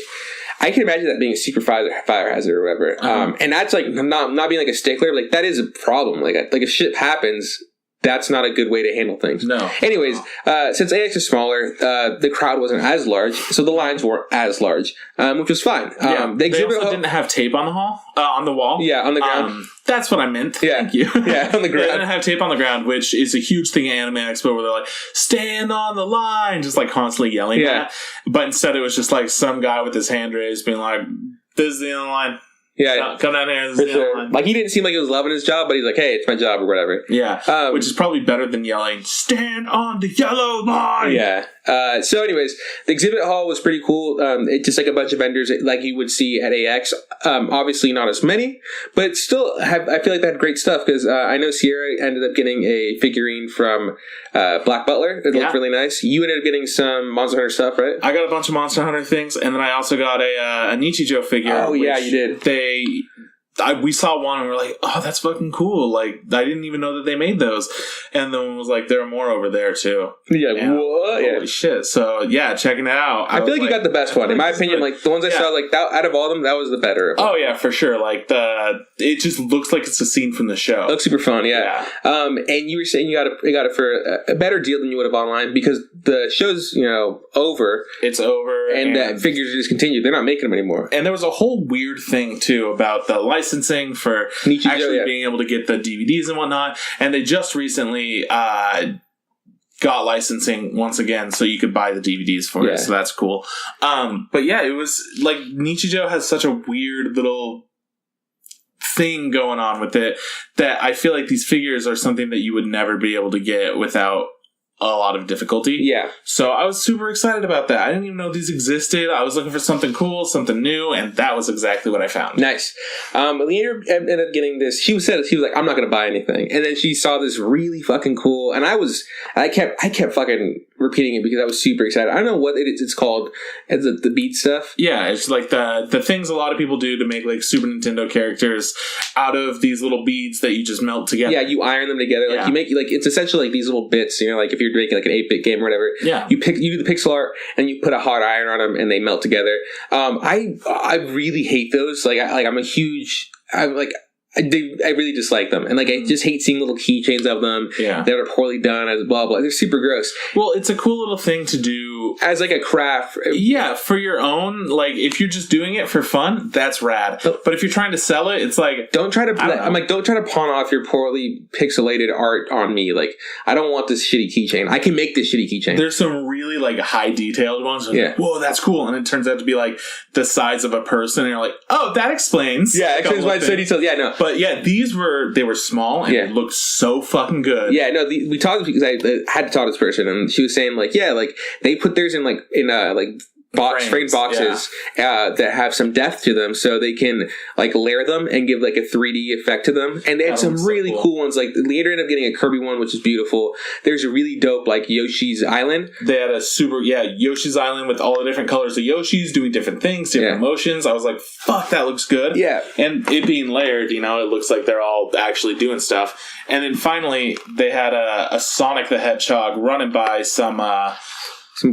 I can imagine that being a secret fire hazard or whatever. And that's like not being like a stickler. Like that is a problem. Like if shit happens, that's not a good way to handle things. No. Anyways, since AX is smaller, the crowd wasn't as large, so the lines weren't as large, which was fine. They also didn't have tape on the wall. Yeah, on the ground. That's what I meant. Yeah. Thank you. Yeah, on the ground. They didn't have tape on the ground, which is a huge thing at Anime Expo where they're like, stand on the line, just like constantly yelling that. But instead it was just like some guy with his hand raised being like, this is the end of the line. Yeah, come down here. For sure. Like, he didn't seem like he was loving his job, but he's like, hey, it's my job or whatever. Yeah, which is probably better than yelling, stand on the yellow line! Yeah. So anyways, the exhibit hall was pretty cool. It's just like a bunch of vendors like you would see at AX. Obviously not as many, but still I feel like they had great stuff because I know Sierra ended up getting a figurine from Black Butler. It looked really nice. You ended up getting some Monster Hunter stuff, right? I got a bunch of Monster Hunter things, and then I also got a Nichijou figure. Oh, yeah, you did. We saw one and we were like, oh, that's fucking cool. Like, I didn't even know that they made those. And then it was like, there are more over there too. Yeah, what? Holy shit. So, yeah, checking it out. I feel like you got the best one. In my opinion, like, the ones I saw, like, out of all of them, that was the better. Oh, yeah, for sure. Like, it just looks like it's a scene from the show. It looks super fun, yeah. And you were saying you got it for a better deal than you would have online because the show's, over. It's over. And the figures are discontinued. They're not making them anymore. And there was a whole weird thing, too, about the licensing for Nichijou, being able to get the DVDs and whatnot. And they just recently got licensing once again so you could buy the DVDs for it. So that's cool. But yeah, it was like Nichijou has such a weird little thing going on with it that I feel like these figures are something that you would never be able to get without a lot of difficulty. Yeah. So I was super excited about that. I didn't even know these existed. I was looking for something cool, something new, and that was exactly what I found. Nice. Leander ended up getting this. She was like, I'm not going to buy anything. And then she saw this really fucking cool, and I kept fucking repeating it because I was super excited. I don't know what it's called. It's the bead stuff. Yeah, it's like the things a lot of people do to make like Super Nintendo characters out of these little beads that you just melt together. Yeah, you iron them together. Like you make it's essentially like these little bits. Like if you're making like an 8-bit game or whatever. Yeah, you do the pixel art and you put a hot iron on them and they melt together. I really hate those. I really dislike them, and like I just hate seeing little keychains of them that are poorly done as blah blah. They're super gross. Well, it's a cool little thing to do as like a craft. Yeah, for your own. Like if you're just doing it for fun, that's rad. But if you're trying to sell it, it's like don't try to pawn off your poorly pixelated art on me. Like I don't want this shitty keychain. I can make this shitty keychain. There's some really like high detailed ones. Like, whoa, that's cool, and it turns out to be like the size of a person, and you're like, oh, that explains. Yeah, explains why it's so detailed. Yeah, no. But yeah, these were small and it looked so fucking good. Yeah, no, we talked because I had to talk to this person and she was saying like, yeah, like they put theirs in framed boxes that have some depth to them so they can like layer them and give like a 3D effect to them. And they had some really cool ones. Like later ended up getting a Kirby one, which is beautiful. There's a really dope like Yoshi's Island. They had a Yoshi's Island with all the different colors of Yoshis doing different things, different motions. I was like, fuck, that looks good. Yeah. And it being layered, it looks like they're all actually doing stuff. And then finally they had a Sonic the Hedgehog running by some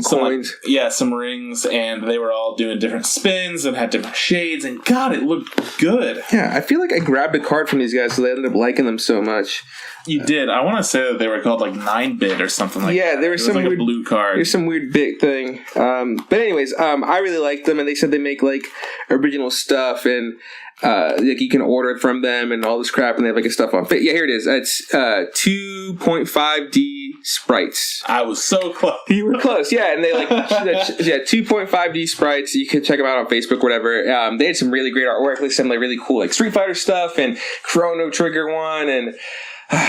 coins. Some rings, and they were all doing different spins and had different shades, and God, it looked good. Yeah, I feel like I grabbed a card from these guys, so they ended up liking them so much. You did. I want to say that they were called like 9-bit or something like that. Yeah, there was some like weird a blue card. There's some weird big thing. But anyways, I really liked them, and they said they make like original stuff, and like you can order it from them and all this crap, and they have like a stuff on. But yeah, here it is. It's 2.5D sprites. I was so close. You were close, yeah. And they 2.5D sprites. You can check them out on Facebook, whatever. They had some really great artwork, like some like really cool like Street Fighter stuff and Chrono Trigger one, and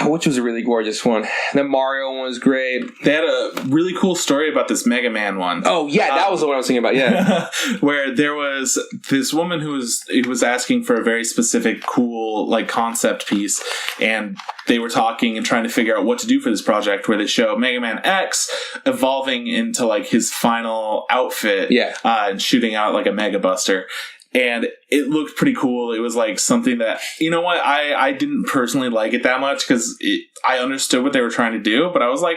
which was a really gorgeous one. The Mario one was great. They had a really cool story about this Mega Man one. Oh yeah, that was the one I was thinking about. Yeah, where there was this woman who was asking for a very specific, cool like concept piece, and they were talking and trying to figure out what to do for this project. Where they show Mega Man X evolving into like his final outfit, and shooting out like a Mega Buster. And it looked pretty cool. It was like something that, I didn't personally like it that much because I understood what they were trying to do, but I was like,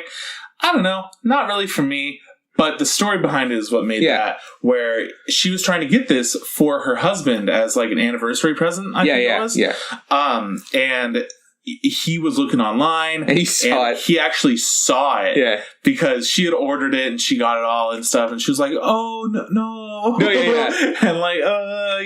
I don't know, not really for me. But the story behind it is what made that, where she was trying to get this for her husband as like an anniversary present, I think it was. Yeah. And he was looking online and he saw it. He actually saw it. Yeah. Because she had ordered it and she got it all and stuff. And she was like, oh, no. Yeah. And like,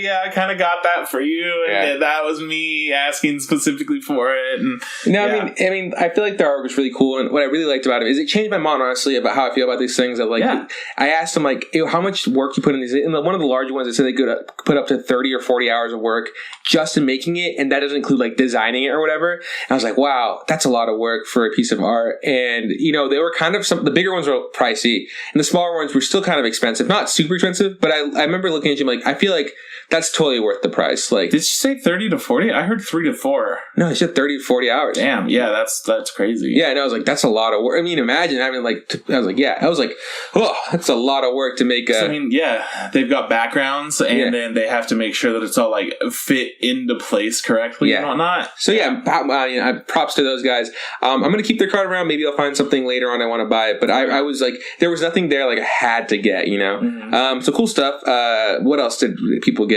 yeah, I kind of got that for you. And that was me asking specifically for it. And no, yeah. I mean, I feel like the art was really cool. And what I really liked about it is it changed my mind, honestly, about how I feel about these things. That, like, I asked him, like, how much work you put in these. And one of the larger ones, they said they could put up to 30 or 40 hours of work just in making it. And that doesn't include, like, designing it or whatever. And I was like, wow, that's a lot of work for a piece of art. And, you know, they were kind of the bigger ones were pricey and the smaller ones were still kind of expensive. Not super expensive, but I remember looking at you like, I feel like that's totally worth the price. Like, did she say 30 to 40? I heard 3 to 4. No, she said 30 to 40 hours. Damn, yeah, that's crazy. Yeah, and I was like, that's a lot of work. I mean, imagine having like, I was like, oh, that's a lot of work to make. So, I mean, yeah, they've got backgrounds, and then they have to make sure that it's all like fit into place correctly and whatnot. So yeah, props to those guys. I'm gonna keep their card around. Maybe I'll find something later on I want to buy it. But I was like, there was nothing there like I had to get, you know. Mm-hmm. So cool stuff. What else did people get?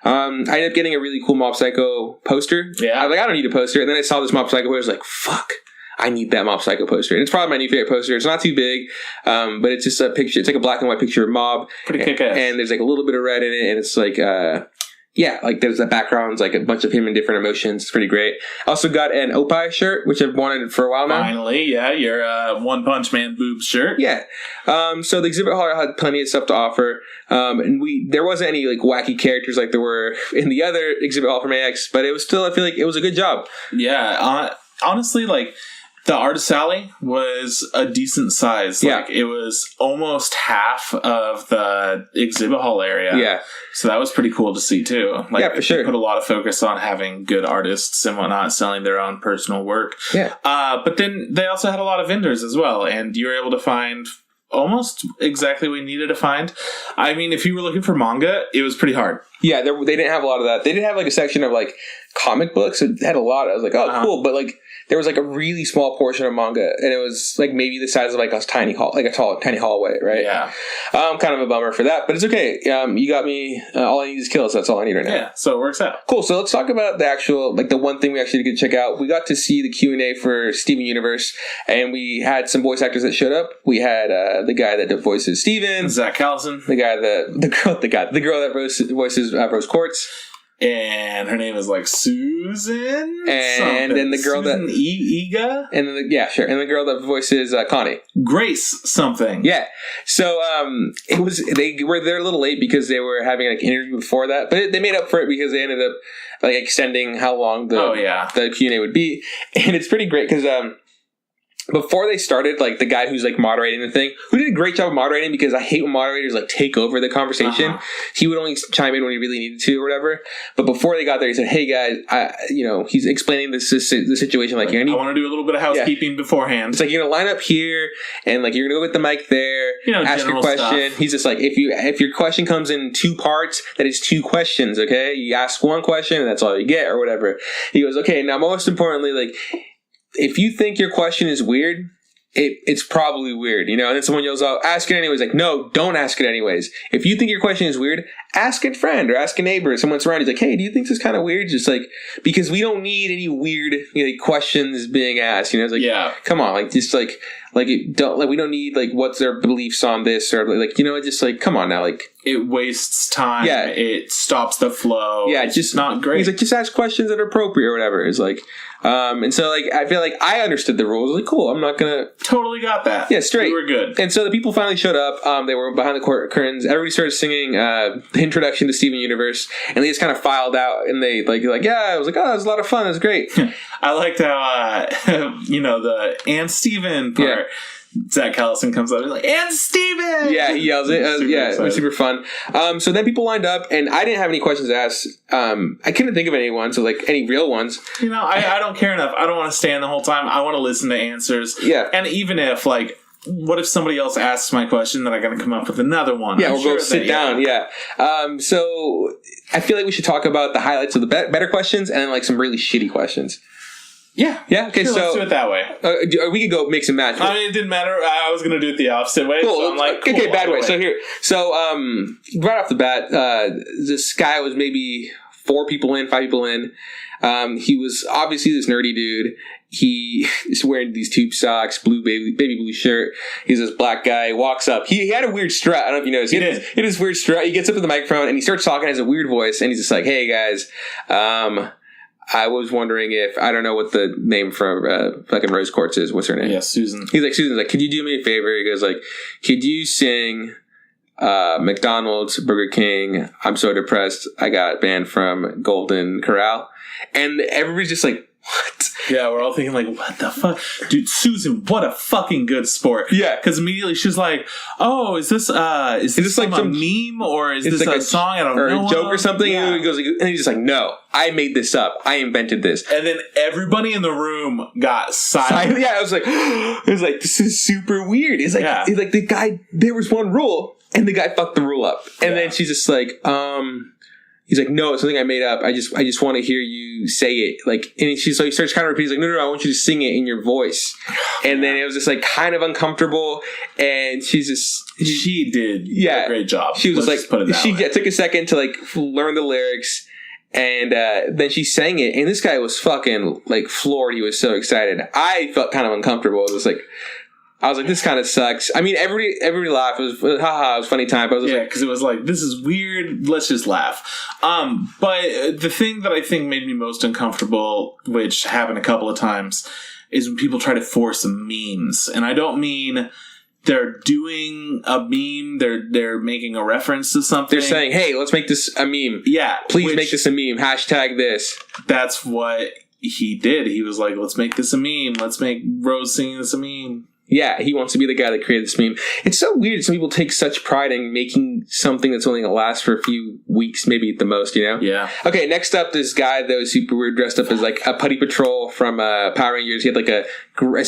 I ended up getting a really cool Mob Psycho poster. Yeah, I was like, I don't need a poster. And then I saw this Mob Psycho poster. I was like, fuck, I need that Mob Psycho poster. And it's probably my new favorite poster. It's not too big, but it's just a picture. It's like a black and white picture of Mob. Pretty kick-ass. And there's like a little bit of red in it, and it's like, like there's that background, like a bunch of him in different emotions. It's pretty great. I also got an Opie shirt, which I've wanted for a while now. Finally, yeah, your One Punch Man boobs shirt. Yeah. So the exhibit hall had plenty of stuff to offer. And there wasn't any like wacky characters like there were in the other exhibit hall from AX, but it was still, I feel like it was a good job. Yeah. Honestly, like, the artist alley was a decent size. Like, it was almost half of the exhibit hall area. Yeah. So that was pretty cool to see, too. Like, yeah, for sure. They put a lot of focus on having good artists and whatnot, selling their own personal work. Yeah. But then they also had a lot of vendors as well, and you were able to find almost exactly what you needed to find. I mean, if you were looking for manga, it was pretty hard. Yeah, they didn't have a lot of that. They did have, like, a section of, like, comic books. It had a lot. I was like, oh, cool. But, like, there was like a really small portion of manga, and it was like maybe the size of like a tiny hallway, right? Yeah. Kind of a bummer for that, but it's okay. You got me. All I need is kills. That's all I need right now. Yeah, so it works out. Cool. So let's talk about the actual, like the one thing we actually did check out. We got to see the Q&A for Steven Universe, and we had some voice actors that showed up. We had the guy that voices Steven, Zach Callison, the girl that voices Rose Quartz. And her name is like Susan, and then the girl Susan that Iga, and then and the girl that voices Connie, Grace something. Yeah. So they were there a little late because they were having like an interview before that, but they made up for it because they ended up like extending how long the Q&A would be, and it's pretty great because before they started, like the guy who's like moderating the thing, who did a great job of moderating because I hate when moderators like take over the conversation. He would only chime in when he really needed to or whatever. But before they got there, he said, "Hey guys, he's explaining the situation. Like, I want to do a little bit of housekeeping beforehand. It's like you're gonna line up here, and like you're gonna go get the mic there, ask your question. Stuff. He's just like, if your question comes in 2 parts, that is 2 questions. Okay, you ask 1 question, and that's all you get, or whatever." He goes, "Okay, now most importantly, like." If you think your question is weird, it's probably weird, And then someone yells out, "Ask it anyways." Like, no, don't ask it anyways. If you think your question is weird, ask a friend or ask a neighbor. Someone's around. He's like, "Hey, do you think this is kind of weird?" Just like, because we don't need any weird questions being asked. It's like, come on, like just like we don't need like what's their beliefs on this or like just like come on now, like it wastes time. Yeah, it stops the flow. Yeah, it's just not great. He's like, just ask questions that are appropriate or whatever. It's like, and so like I feel like I understood the rules. Like, cool, I'm not gonna totally got that. Yeah, straight. We were good. And so the people finally showed up. They were behind the curtains. Everybody started singing the introduction to Steven Universe, and they just kind of filed out. And they like I was like, oh, that was a lot of fun. It was great. I liked how the "and Steven" part. Yeah. Zach Callison comes up and like, "and Steven!" Yeah, he yells it. It was super fun. So then people lined up, and I didn't have any questions to ask. I couldn't think of anyone, so like any real ones. I don't care enough. I don't want to stand the whole time. I want to listen to answers. Yeah. And even if like, what if somebody else asks my question, then I got to come up with another one? Yeah, we'll go sit down. Yeah. So I feel like we should talk about the highlights of the better questions and then like some really shitty questions. Yeah. Okay, sure, so let's do it that way. We could go mix and match. I mean, it didn't matter. I was going to do it the opposite way. Cool. So I'm like, cool, okay, bad way. So here, right off the bat, this guy was maybe 5 people in. He was obviously this nerdy dude. He is wearing these tube socks, baby blue shirt. He's this black guy. Walks up. He had a weird strut. I don't know if you noticed. He had this weird strut. He gets up to the microphone and he starts talking. Has a weird voice, and he's just like, "Hey guys, I was wondering if I don't know what the name from fucking Rose Quartz is. What's her name? Yeah, Susan. He's like, Susan's like, could you do me a favor? He goes like, could you sing McDonald's, Burger King, I'm so depressed, I got banned from Golden Corral? And everybody's just like, what? Yeah, we're all thinking like, what the fuck? Dude, Susan, what a fucking good sport. Yeah. Because immediately she's like, oh, is this like some meme or is this like a song I don't know? Or a joke or something? Yeah. And he goes, and he's just like, no, I made this up. I invented this. And then everybody in the room got silent. Yeah, I was like, this is super weird. He's like, the guy, there was one rule and the guy fucked the rule up. And then she's just like, he's like, no, it's something I made up. I just want to hear you say it. Like, and he starts kind of repeating. He's like, no, I want you to sing it in your voice. And then it was just like kind of uncomfortable. And she did a great job. She was took a second to like learn the lyrics. And then she sang it. And this guy was fucking like floored. He was so excited. I felt kind of uncomfortable. I was like, this kind of sucks. I mean, everybody laughed. It was haha. It was a funny time. But because it was like, this is weird. Let's just laugh. But the thing that I think made me most uncomfortable, which happened a couple of times, is when people try to force memes. And I don't mean they're doing a meme. They're making a reference to something. They're saying, hey, let's make this a meme. Yeah, please make this a meme. Hashtag this. That's what he did. He was like, let's make this a meme. Let's make Rose singing this a meme. Yeah, he wants to be the guy that created this meme. It's so weird. Some people take such pride in making something that's only going to last for a few weeks, maybe at the most, you know? Yeah. Okay, next up, this guy that was super weird, dressed up as like a Putty Patrol from Power Rangers. He had like a gray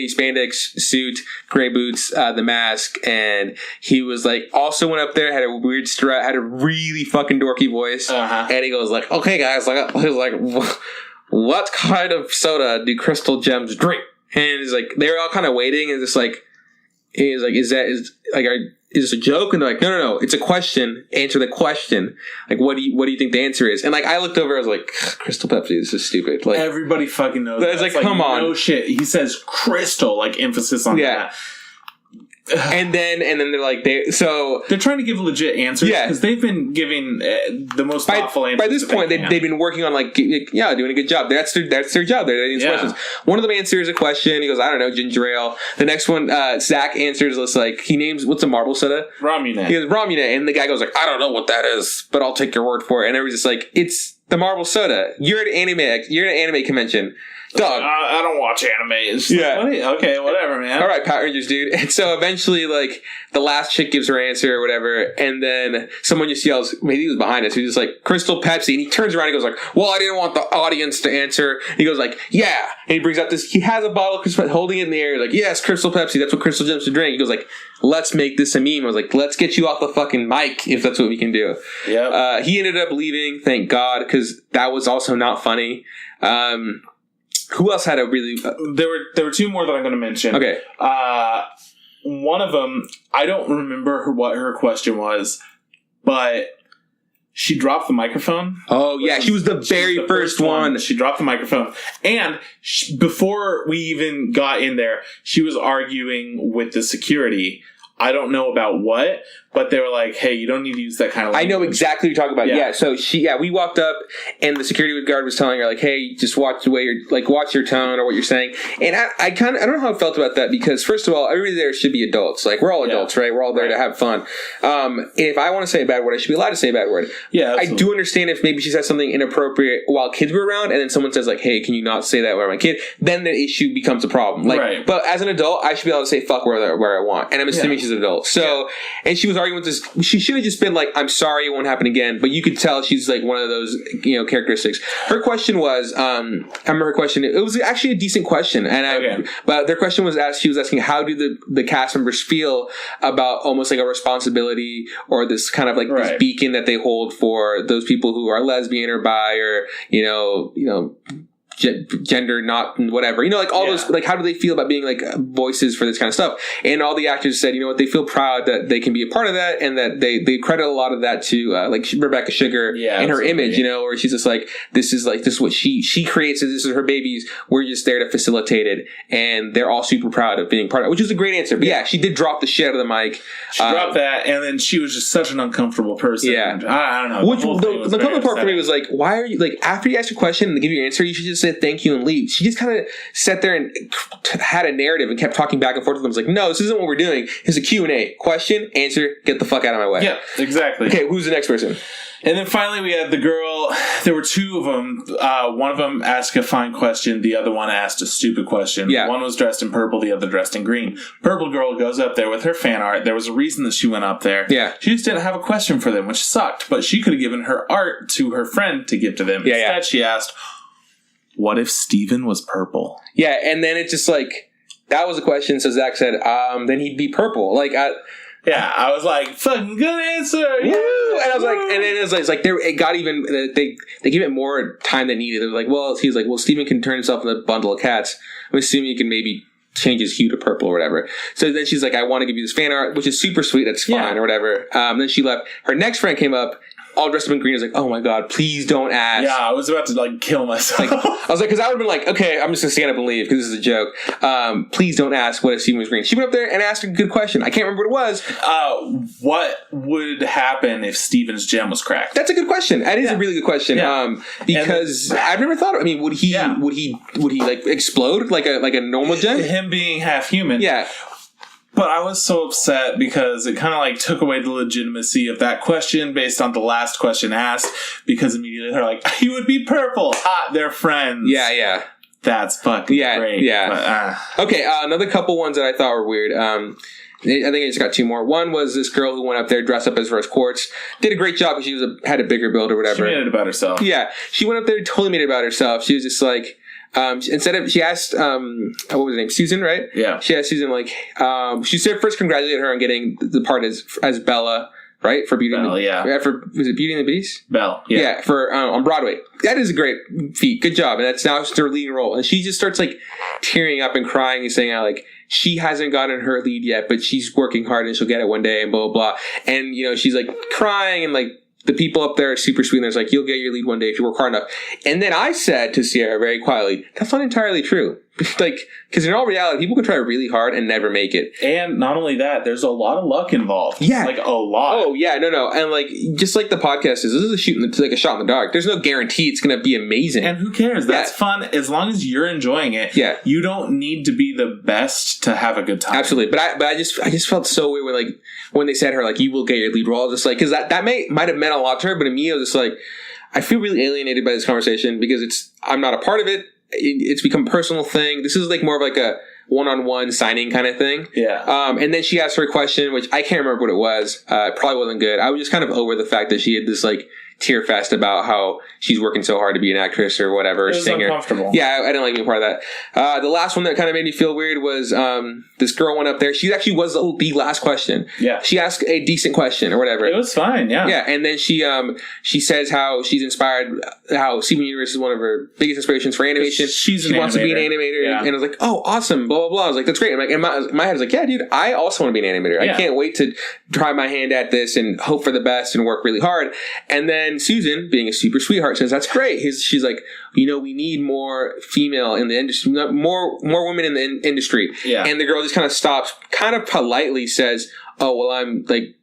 spandex suit, gray boots, the mask, and he was like also went up there, had a weird strut, had a really fucking dorky voice, and he goes like, "Okay, guys," he was like, "What kind of soda do Crystal Gems drink?" And it's like they were all kind of waiting, and it's like, he's like, is this a joke? And they're like, no, it's a question. Answer the question. Like, what do you think the answer is? And like, I looked over, I was like, Crystal Pepsi, this is stupid. Like, everybody fucking knows. It's like, come on, no shit. He says Crystal, like emphasis on that. And then they're like, they're trying to give legit answers because they've been giving the most thoughtful answers. By this point, they've been working on like doing a good job. That's their job. They're answering questions. One of them answers a question. He goes, I don't know, ginger ale. The next one, Zach answers this like he names what's a marble soda? Romunet. He goes Romunet, and the guy goes like, I don't know what that is, but I'll take your word for it. And everybody's just like, it's the marble soda. You're at an anime convention. Dog. I don't watch anime. It's like, okay, whatever, man. All right, Power Rangers, dude. And so eventually, like, the last chick gives her answer or whatever, and then someone just yells, maybe he was behind us, he's just like, Crystal Pepsi. And he turns around and goes like, well, I didn't want the audience to answer. He goes like, yeah. And he brings up he has a bottle of Crystal Pepsi, holding it in the air. He's like, yes, Crystal Pepsi. That's what Crystal Gems to drink. He goes like, let's make this a meme. I was like, let's get you off the fucking mic if that's what we can do. Yeah. He ended up leaving, thank God, because that was also not funny. Who else had a really... There were two more that I'm going to mention. Okay. One of them, I don't remember what her question was, but she dropped the microphone. Oh, yeah. She was the very first one. She dropped the microphone. And before we even got in there, she was arguing with the security. I don't know about what, but they were like, hey, you don't need to use that kind of language. I know exactly what you're talking about. Yeah. So we walked up and the security guard was telling her like, hey, just watch the way watch your tone or what you're saying. And I don't know how I felt about that because first of all, everybody there should be adults. Like we're all adults, right? We're all there to have fun. If I want to say a bad word, I should be allowed to say a bad word. Yeah. Absolutely. I do understand if maybe she says something inappropriate while kids were around and then someone says like, hey, can you not say that around my kid? Then the issue becomes a problem. Like, but as an adult, I should be able to say fuck where I want. And I'm assuming she's an adult. So, and she was arguing with this. She should have just been like, I'm sorry, it won't happen again. But you could tell she's like one of those, characteristics. Her question was, I remember her question. It was actually a decent question. But their question was she was asking, how do the cast members feel about almost like a responsibility or this kind of like this beacon that they hold for those people who are lesbian or bi or, gender not whatever, like all those, like how do they feel about being like voices for this kind of stuff. And all the actors said, you know what, they feel proud that they can be a part of that, and that they credit a lot of that to like Rebecca Sugar and her image, where she's just like, this is what she creates, this is her babies, we're just there to facilitate it, and they're all super proud of being part of it, which is a great answer. But yeah, she did drop the shit out of the mic. She dropped that, and then she was just such an uncomfortable person. Yeah, I don't know. Which the uncomfortable part for me was like, why are you like, after you ask a question and they give you your answer, you should just say thank you and leave. She just kind of sat there and had a narrative and kept talking back and forth with them. It's like, no, this isn't what we're doing. It's a Q&A. Question, answer, get the fuck out of my way. Yeah, exactly. Okay, who's the next person? And then finally we had the girl. There were two of them. One of them asked a fine question. The other one asked a stupid question. Yeah. One was dressed in purple. The other dressed in green. Purple girl goes up there with her fan art. There was a reason that she went up there. Yeah. She just didn't have a question for them, which sucked. But she could have given her art to her friend to give to them. Instead, she asked, what if Steven was purple? Yeah, and then it's just like, that was a question. So Zach said, then he'd be purple. Like, I was like, fucking good answer. Yeah. And I was like, and then it's like it got even, they gave it more time than needed. They were like, he's like, Steven can turn himself into a bundle of cats. I'm assuming he can maybe change his hue to purple or whatever. So then she's like, I want to give you this fan art, which is super sweet. That's fine or whatever. Then she left. Her next friend came up, all dressed up in green. I was like, oh my God, please don't ask. Yeah, I was about to like kill myself. I was like, because I would have been like, okay, I'm just going to stand up and leave because this is a joke. Please don't ask what if Steven was green. She went up there and asked a good question. I can't remember what it was. What would happen if Steven's gem was cracked? That's a good question. That is a really good question. Because I've never thought of, I mean, would he like explode like a normal gem? Him being half human. Yeah. But I was so upset because it kind of like took away the legitimacy of that question based on the last question asked, because immediately they're like, he would be purple. Hot, they're friends. Yeah. That's fucking great. Yeah. But, okay, another couple ones that I thought were weird. I think I just got two more. One was this girl who went up there dressed up as Rose Quartz. Did a great job because she had a bigger build or whatever. She made it about herself. Yeah. She went up there and totally made it about herself. She was just like... she asked, what was her name? Susan, right? Yeah. She asked Susan, like, she said first congratulated her on getting the part as Bella, right? For Beauty and the was it Beauty and the Beast? Belle, yeah. Yeah, for on Broadway. That is a great feat. Good job. And that's now her leading role. And she just starts like tearing up and crying and saying how like she hasn't gotten her lead yet, but she's working hard and she'll get it one day and blah, blah, blah. And, she's like crying and like, the people up there are super sweet. And there's like, you'll get your lead one day if you work hard enough. And then I said to Sierra very quietly, that's not entirely true. Like, because in all reality, people can try really hard and never make it. And not only that, there's a lot of luck involved. Yeah. Like, a lot. Oh, yeah, no. And like, just like the podcast is, this is a shot in the dark. There's no guarantee it's going to be amazing. And who cares? That's fun. As long as you're enjoying it. Yeah. You don't need to be the best to have a good time. Absolutely. But I just felt so weird when they said her, like, you will get your lead role. Just like, because that might have meant a lot to her, but to me, it was just like, I feel really alienated by this conversation because I'm not a part of it. It's become a personal thing. This is like more of like a one-on-one signing kind of thing. Yeah. And then she asked her a question, which I can't remember what it was. It probably wasn't good. I was just kind of over the fact that she had this like tear fest about how she's working so hard to be an actress or whatever. It was singer. Uncomfortable. Yeah, I didn't like being part of that. The last one that kind of made me feel weird was this girl went up there. She actually was the last question. Yeah. She asked a decent question or whatever. It was fine, yeah. Yeah, and then she says how she's inspired, how Steven Universe is one of her biggest inspirations for animation. She wants to be an animator. Yeah. And I was like, oh, awesome, blah, blah, blah. I was like, that's great. I'm like, in my head, I was like, yeah, dude, I also want to be an animator. Yeah. I can't wait to try my hand at this and hope for the best and work really hard. And then Susan, being a super sweetheart, says, that's great. She's like, we need more female in the industry, more women in the industry. Yeah. And the girl just kind of stops, kind of politely says, oh, well, I'm like,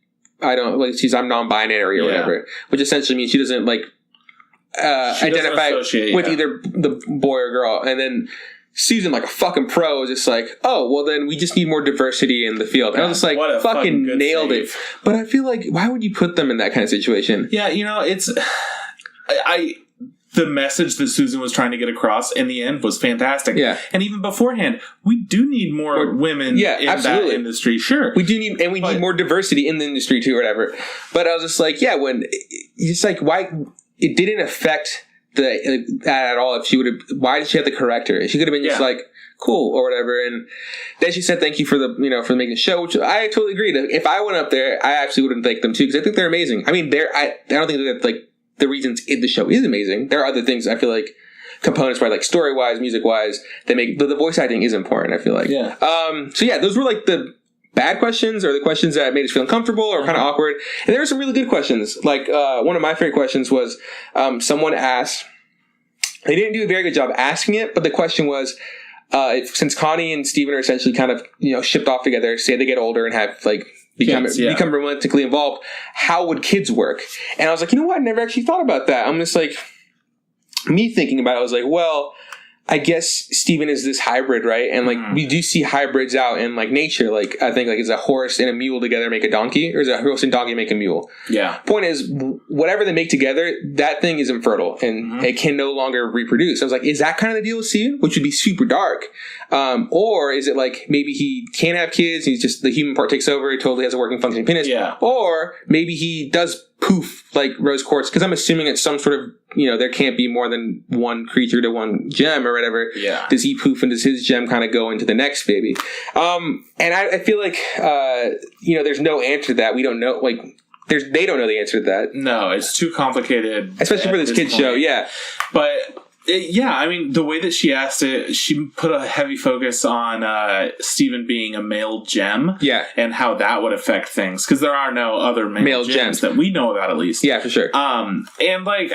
I'm non-binary or whatever, which essentially means she doesn't like identify with either the boy or girl. And then Susan, like a fucking pro, is just like, oh, well, then we just need more diversity in the field. And I was just like, fucking nailed it. But I feel like, why would you put them in that kind of situation? Yeah, it's... The message that Susan was trying to get across in the end was fantastic. Yeah. And even beforehand, we do need more women in that industry. Sure. We do need, and we need more diversity in the industry too, or whatever. But I was just like, yeah, when it's like, why it didn't affect that at all. If she would have, why did she have to correct her? She could have been just like, cool or whatever. And then she said, thank you for for making the show, which I totally agreed. If I went up there, I actually would have thanked them too, because I think they're amazing. I mean, I don't think that like, the reasons the show is amazing. There are other things I feel like components, right? Like story wise, music wise, they make the voice acting is important. I feel like. Yeah. So yeah, those were like the bad questions or the questions that made us feel uncomfortable or kind of awkward. And there were some really good questions. Like one of my favorite questions was someone asked. They didn't do a very good job asking it, but the question was, since Connie and Steven are essentially kind of, shipped off together, say they get older and have like become romantically involved, how would kids work? And I was like, you know what? I never actually thought about that. I'm just like, me thinking about it, I was like, well, I guess Steven is this hybrid, right? And like we do see hybrids out in like nature. Like I think like is a horse and a mule together make a donkey, or is a horse and donkey make a mule? Yeah. Point is, whatever they make together, that thing is infertile and it can no longer reproduce. I was like, is that kind of the deal with Steven, which would be super dark? Or is it like maybe he can't have kids? He's just the human part takes over. He totally has a working functioning penis. Yeah. Or maybe he does poof like rose quartz, because I'm assuming it's some sort of there can't be more than one creature to one gem or whatever. Yeah. Does he poof and does his gem kind of go into the next baby? And I feel like there's no answer to that. We don't know. Like they don't know the answer to that. No, it's too complicated, especially for this kid's show. Yeah, but. I mean, the way that she asked it, she put a heavy focus on Steven being a male gem, and how that would affect things, because there are no other male gems that we know about, at least. Yeah, for sure. And like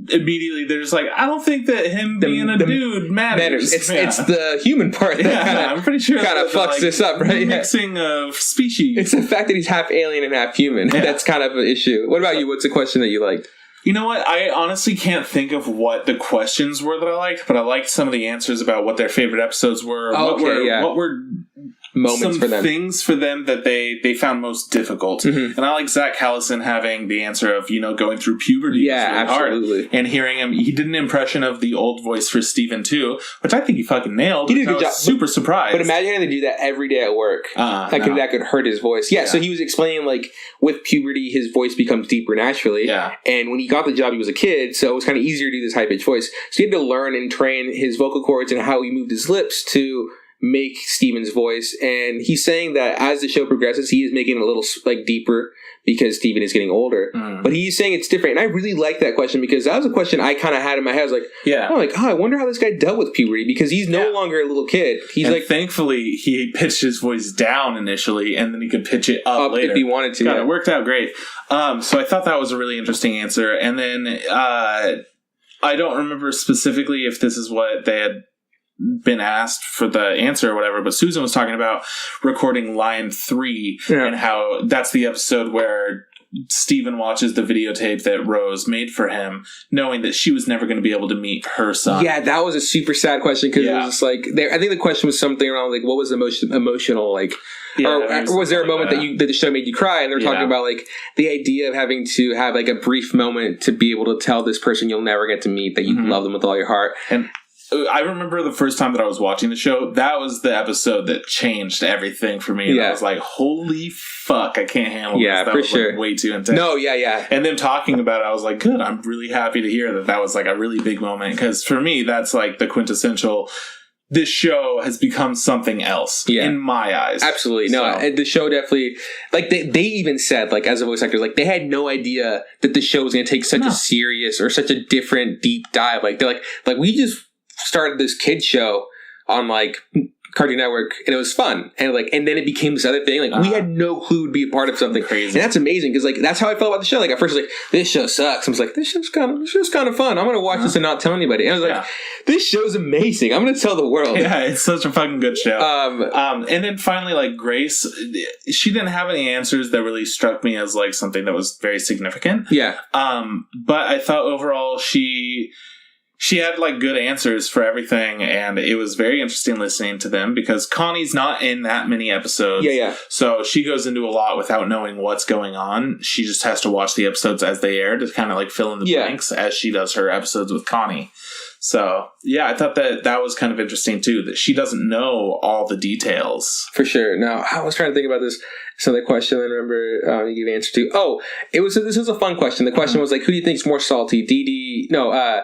immediately, they're just like, I don't think that him being a dude matters. It's the human part that I'm pretty sure kind of fucks this up, right? Mixing of species. It's the fact that he's half alien and half human. Yeah. That's kind of an issue. What about you? What's a question that you liked? You know what? I honestly can't think of what the questions were that I liked, but I liked some of the answers about what their favorite episodes were. What were moments for them, things for them that they found most difficult. And I like Zach Callison having the answer of going through puberty. Yeah, really absolutely. Hard. And hearing him, he did an impression of the old voice for Steven too, which I think he fucking nailed. He did a good job. Super surprised. But imagine having to do that every day at work. That could hurt his voice. Yeah. So he was explaining like with puberty, his voice becomes deeper naturally. Yeah. And when he got the job, he was a kid, so it was kind of easier to do this high pitched voice. So he had to learn and train his vocal cords and how he moved his lips to make Steven's voice. And he's saying that as the show progresses, he is making it a little like deeper because Steven is getting older. But he's saying it's different. And I really like that question, because that was a question I kind of had in my head. I was like, I wonder how this guy dealt with puberty, because he's no longer a little kid. He's like, thankfully he pitched his voice down initially, and then he could pitch it up later if he wanted to. It worked out great. So I thought that was a really interesting answer. And then I don't remember specifically if this is what they had been asked for the answer or whatever, but Susan was talking about recording line 3 and how that's the episode where Steven watches the videotape that Rose made for him, knowing that she was never going to be able to meet her son. Yeah, that was a super sad question, because it was just like, I think the question was something around like, what was the most emotional, like, or was there a moment that the show made you cry? And they're talking about like the idea of having to have like a brief moment to be able to tell this person you'll never get to meet that you love them with all your heart. And I remember the first time that I was watching the show, that was the episode that changed everything for me. And I was like, holy fuck, I can't handle this. That was like way too intense. No, yeah. And them talking about it, I was like, good, I'm really happy to hear that was like a really big moment. Because for me, that's like the quintessential, this show has become something else in my eyes. Absolutely. No, the show definitely, like they even said, like as a voice actor, like they had no idea that the show was going to take such a serious or such a different deep dive. Like they're like we just started this kid show on like Cartoon Network, and it was fun, and then it became this other thing. Like we had no clue to be a part of something crazy, and that's amazing, because like that's how I felt about the show. Like at first, I was like, this show sucks. I was like, this show's kind of fun. I'm gonna watch this and not tell anybody. And I was like, this show's amazing. I'm gonna tell the world. Yeah, it's such a fucking good show. And then finally, like Grace, she didn't have any answers that really struck me as like something that was very significant. Yeah. But I thought overall she had like good answers for everything, and it was very interesting listening to them, because Connie's not in that many episodes. Yeah. So she goes into a lot without knowing what's going on. She just has to watch the episodes as they air to kind of like fill in the blanks as she does her episodes with Connie. So yeah, I thought that was kind of interesting too, that she doesn't know all the details. For sure. Now, I was trying to think about this. So the question I remember you gave answer to. Oh, this was a fun question. The question was like, who do you think's more salty, Dee Dee? No,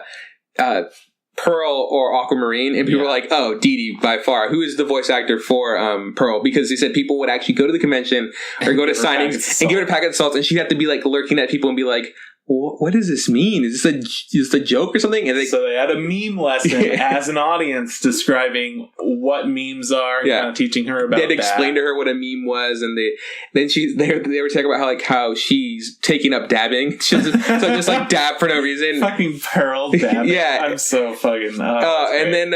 Pearl or Aquamarine, and people were like, oh, Dee Dee by far. Who is the voice actor for Pearl? Because they said people would actually go to the convention or go to signings and give her a packet of salts, and she'd have to be like lurking at people and be like, what does this mean? Is this a joke or something? And so they had a meme lesson as an audience describing what memes are, kind of teaching her about They'd explain to her what a meme was, and they were talking about how she's taking up dabbing. So just like dab for no reason. Fucking Pearl dabbing. Yeah. I'm so fucking... and then,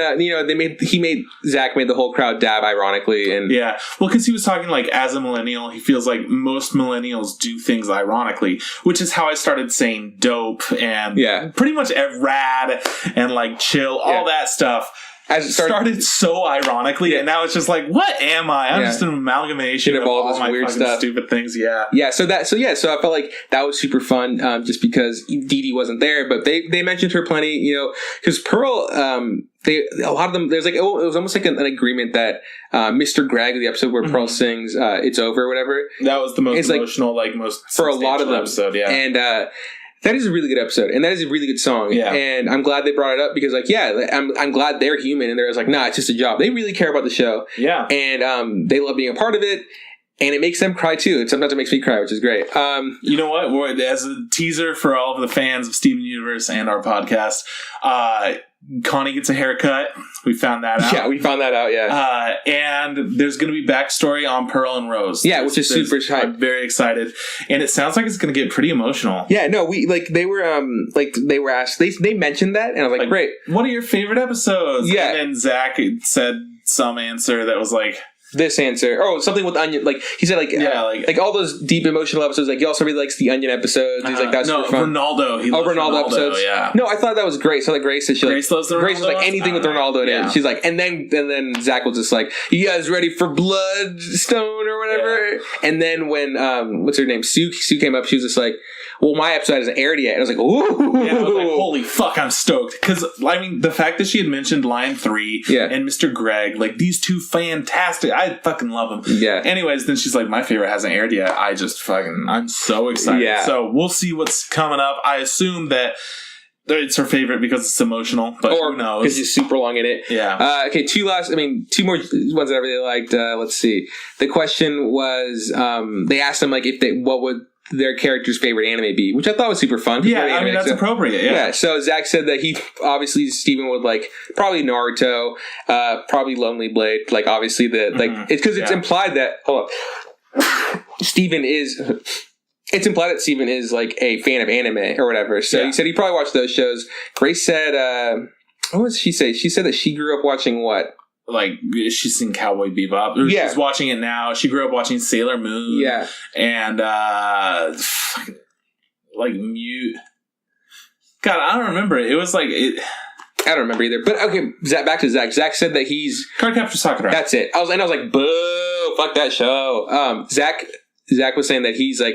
Zach made the whole crowd dab ironically. And yeah. Well, because he was talking like, as a millennial, he feels like most millennials do things ironically, which is how I started saying dope and pretty much rad and like chill, all that stuff. As it started so ironically, and now it's just like, what am I? I'm just an amalgamation of all this weird stuff, stupid things. So I felt like that was super fun, just because Dee Dee wasn't there, but they mentioned her plenty, because Pearl, a lot of them, there's like, it was almost like an agreement that Mr. Greg, the episode where Pearl sings "It's Over" or whatever, that was the most emotional, like most for a lot of them episode, and that is a really good episode, and that is a really good song. Yeah. And I'm glad they brought it up because, like, I'm glad they're human, and they're just like, nah, it's just a job. They really care about the show. Yeah. And they love being a part of it, and it makes them cry too. And sometimes it makes me cry, which is great. You know what? As a teaser for all of the fans of Steven Universe and our podcast, Connie gets a haircut. We found that out. Yeah, we found that out, and there's going to be backstory on Pearl and Rose. Yeah, which is super hype. I'm very excited. And it sounds like it's going to get pretty emotional. Yeah, no, they were asked, they mentioned that, and I was like, great. What are your favorite episodes? Yeah. And then Zach said some answer that was like... This answer. Oh, something with Onion. Like, he said, like all those deep emotional episodes. Like, he also really likes the Onion episodes. He's like, that's super fun. Ronaldo. He loves Ronaldo episodes. Yeah. No, I thought that was great. So, like, Grace said, Grace loves the Ronaldo. Grace was like, anything with Ronaldo in it. She's like, and then Zach was just like, you guys ready for Bloodstone or whatever? Yeah. And then when, what's her name? Sue came up, she was just like, well, my episode hasn't aired yet. And I was like, ooh. Yeah, I was like, holy fuck, I'm stoked. Because, I mean, the fact that she had mentioned Line 3 and Mr. Greg, like, these two fantastic. I fucking love them. Yeah. Anyways, then she's like, my favorite hasn't aired yet. I'm so excited. Yeah. So we'll see what's coming up. I assume that it's her favorite because it's emotional, but who knows? Because she's super long in it. Yeah. Okay, two more ones that I really liked. Let's see. The question was, they asked them, like, what would their character's favorite anime be, which I thought was super fun. Yeah, I mean, that's appropriate. Yeah. So Zach said that Steven would like probably Naruto, probably Lonely Blade. Like, obviously it's because it's implied that it's implied that Steven is like a fan of anime or whatever. So he said he probably watched those shows. Grace said, what did she say? She said that she grew up watching what? Like, she's seen Cowboy Bebop. She's watching it now. She grew up watching Sailor Moon. Yeah. And, like, Mute. God, I don't remember. It was like... I don't remember either. But, okay, back to Zach. Zach said that he's... Cardcaptor Sakura. That's it. I was like, boo, fuck that show. Zach was saying that he's like,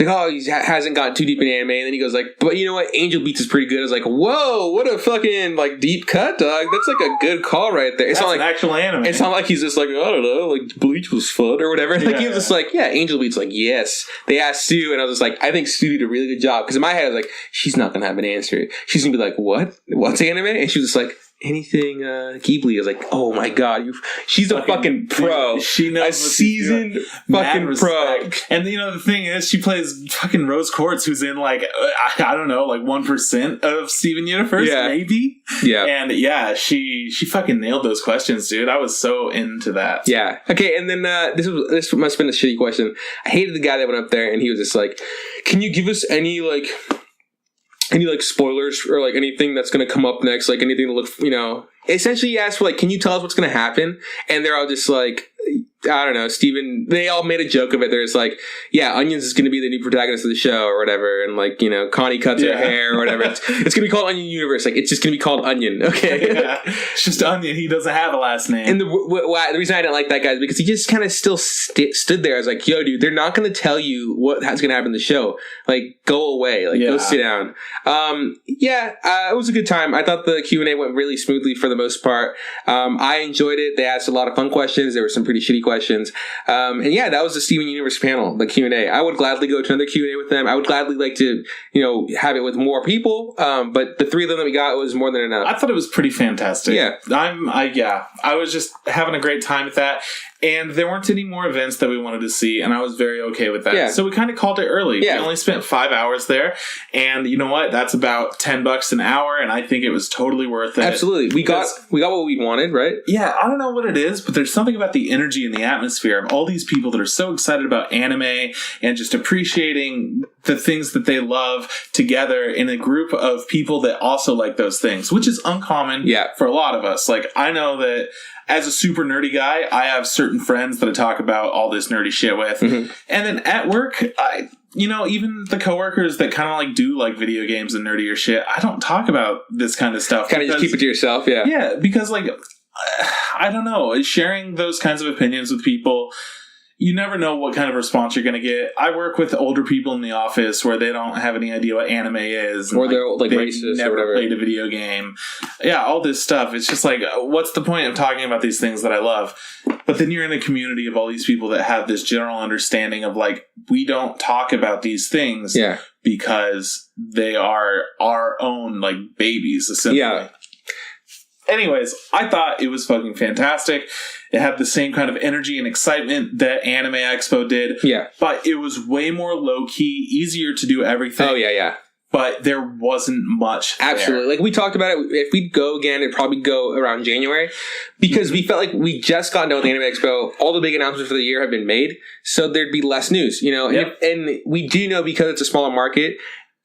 oh, he hasn't gotten too deep in anime, and then he goes like, but you know what, Angel Beats is pretty good. I was like, whoa, what a fucking like deep cut, dog. That's like a good call right there. It's That's not like an actual anime. It's not like he's just like, I don't know, like Bleach was fun or whatever. Like he was just like, yeah, Angel Beats. Like, yes. They asked Sue, and I was just like, I think Sue did a really good job, because in my head I was like, she's not gonna have an answer. She's gonna be like, what's anime? And she was just like, anything Ghibli. Is like, oh my god, she's a fucking pro. She knows a seasoned fucking pro. And you know the thing is, she plays fucking Rose Quartz, who's in like I don't know, like 1% of Steven Universe, maybe. Yeah, and she fucking nailed those questions, dude. I was so into that. Yeah. Okay, and then this must have been a shitty question. I hated the guy that went up there, and he was just like, "Can you give us any spoilers or like anything that's going to come up next, like anything to look, essentially he asked for like, can you tell us what's going to happen?" And they're all just like, I don't know, Steven, they all made a joke of it. There's like, yeah, Onions is going to be the new protagonist of the show or whatever. And like, Connie cuts her hair or whatever. It's going to be called Onion Universe. Like, it's just going to be called Onion. Okay. Yeah. It's just Onion. He doesn't have a last name. And the reason I didn't like that guy is because he just kind of still stood there. I was like, yo, dude, they're not going to tell you what's going to happen in the show. Like, go away. Like, go sit down. It was a good time. I thought the Q&A went really smoothly for the most part. I enjoyed it. They asked a lot of fun questions. There were some pretty shitty questions. That was the Steven Universe panel, the Q&A. I would gladly go to another Q&A with them. I would gladly like to, have it with more people. But the three of them that we got was more than enough. I thought it was pretty fantastic. Yeah. I was just having a great time with that. And there weren't any more events that we wanted to see, and I was very okay with that. Yeah. So we kind of called it early. Yeah. We only spent 5 hours there, and you know what? That's about $10 an hour, and I think it was totally worth it. Absolutely. We got what we wanted, right? Yeah, I don't know what it is, but there's something about the energy and the atmosphere of all these people that are so excited about anime and just appreciating the things that they love together in a group of people that also like those things, which is uncommon for a lot of us. Like, I know that as a super nerdy guy, I have certain friends that I talk about all this nerdy shit with. Mm-hmm. And then at work, even the coworkers that kind of like do like video games and nerdier shit, I don't talk about this kind of stuff. Kind of just keep it to yourself, yeah. Yeah, because like, I don't know, sharing those kinds of opinions with people, you never know what kind of response you're going to get. I work with older people in the office where they don't have any idea what anime is. Or they're like racist never or whatever. Played a video game. Yeah, all this stuff. It's just like, what's the point of talking about these things that I love? But then you're in a community of all these people that have this general understanding of like, we don't talk about these things because they are our own like babies, essentially. Yeah. Anyways, I thought it was fucking fantastic. It had the same kind of energy and excitement that Anime Expo did. Yeah. But it was way more low-key, easier to do everything. Oh, yeah. But there wasn't much Absolutely. there. Like, we talked about it. If we'd go again, it'd probably go around January. Because we felt like we just got done with the Anime Expo. All the big announcements for the year have been made. So there'd be less news, Yep. And we do know, because it's a smaller market,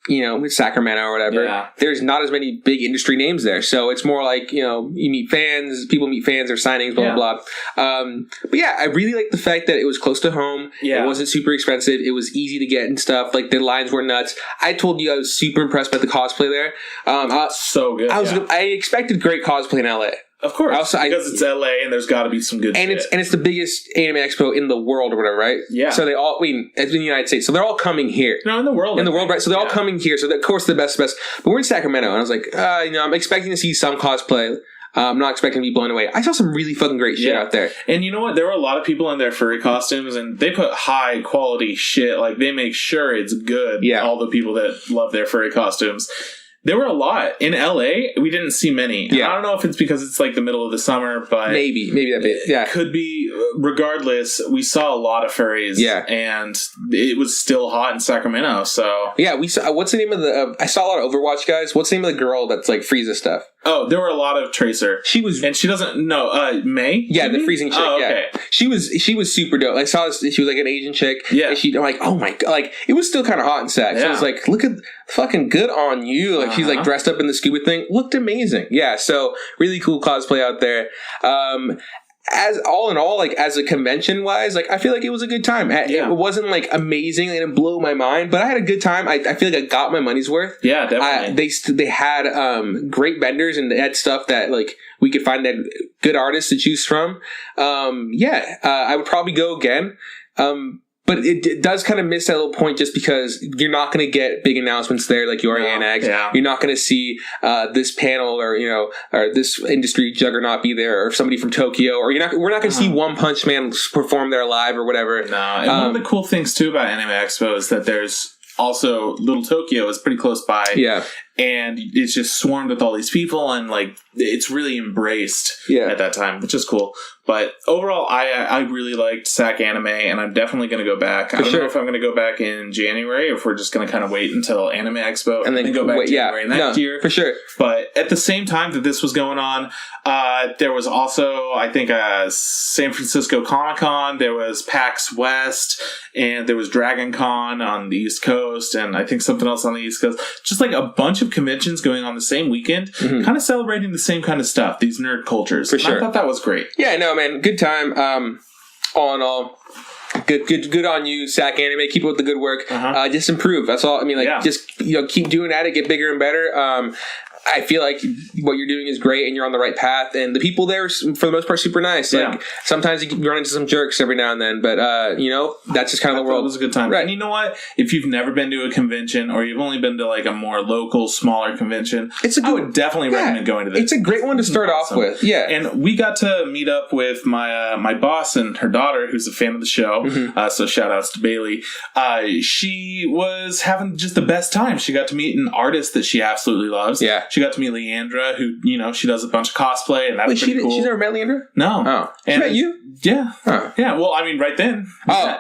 with Sacramento or whatever, there's not as many big industry names there. So it's more like, you meet fans, people meet fans, there's signings, blah, blah, blah. But yeah, I really like the fact that it was close to home. Yeah. It wasn't super expensive. It was easy to get and stuff. Like, the lines were nuts. I told you I was super impressed by the cosplay there. So good. I expected great cosplay in LA. Of course, because it's LA and there's got to be some good shit. It's the biggest anime expo in the world or whatever, right? Yeah. So it's in the United States. So they're all coming here. No, in the world. Right? So they're all coming here. So of course the best. But we're in Sacramento, and I was like, I'm expecting to see some cosplay. I'm not expecting to be blown away. I saw some really fucking great shit out there. And you know what? There were a lot of people in their furry costumes, and they put high quality shit. Like, they make sure it's good. Yeah. All the people that love their furry costumes. There were a lot. In LA, we didn't see many. Yeah. I don't know if it's because it's like the middle of the summer, but maybe that bit. Yeah. It could be. Regardless, we saw a lot of furries. Yeah. And it was still hot in Sacramento, so. Yeah, we saw. What's the name of the. I saw a lot of Overwatch guys. What's the name of the girl that's like Frieza stuff? Oh, there were a lot of Tracer. She was. And she doesn't. No, May? Yeah, the freezing chick. Oh, okay. Yeah. She was super dope. I saw this, she was like an Asian chick. Yeah. And I'm like, oh my God. Like, it was still kind of hot in Sac. So I was like, look at. Fucking good on you. Like, she's like dressed up in the scuba thing. Looked amazing. Yeah, so really cool cosplay out there. As all in all, like, as a convention wise, like, I feel like it was a good time. It wasn't like amazing, it didn't blow my mind, but I had a good time. I feel like I got my money's worth. Yeah, definitely. They had great vendors, and they had stuff that like we could find that good artists to choose from. I would probably go again. But it does kind of miss that little point, just because you're not going to get big announcements there like you are at Anags. Yeah. You're not going to see this panel or this industry juggernaut be there, or somebody from Tokyo, or we're not going to see One Punch Man perform there live or whatever. No, and one of the cool things too about Anime Expo is that there's also Little Tokyo is pretty close by. Yeah. And it's just swarmed with all these people, and like it's really embraced at that time, which is cool. But overall, I really liked Sac Anime, and I'm definitely going to go back. I don't know if I'm going to go back in January, or if we're just going to kind of wait until Anime Expo and then go back January next year. For sure. But at the same time that this was going on, there was also, I think, San Francisco Comic-Con, there was PAX West, and there was Dragon Con on the East Coast, and I think something else on the East Coast. Just like a bunch of conventions going on the same weekend, kind of celebrating the same kind of stuff, these nerd cultures. For sure. I thought that was great. Yeah, no, man, good time. All in all, good on you, Sac Anime. Keep up with the good work. Just improve. That's all. I mean, just keep doing at it, get bigger and better. I feel like what you're doing is great, and you're on the right path, and the people there, for the most part, super nice. Yeah. Like, sometimes you run into some jerks every now and then, but that's just kind of the world. It was a good time. Right. And you know what? If you've never been to a convention, or you've only been to like a more local, smaller convention, I would definitely recommend going to this. It's a great one to start off with. Yeah. And we got to meet up with my boss and her daughter, who's a fan of the show. So shout outs to Bailey. She was having just the best time. She got to meet an artist that she absolutely loves. Yeah. She She got to meet Leandra, who, she does a bunch of cosplay, and that's pretty cool. She's never met Leandra? No. Oh. She met you? Yeah. Huh. Yeah, well, I mean, right then. Oh.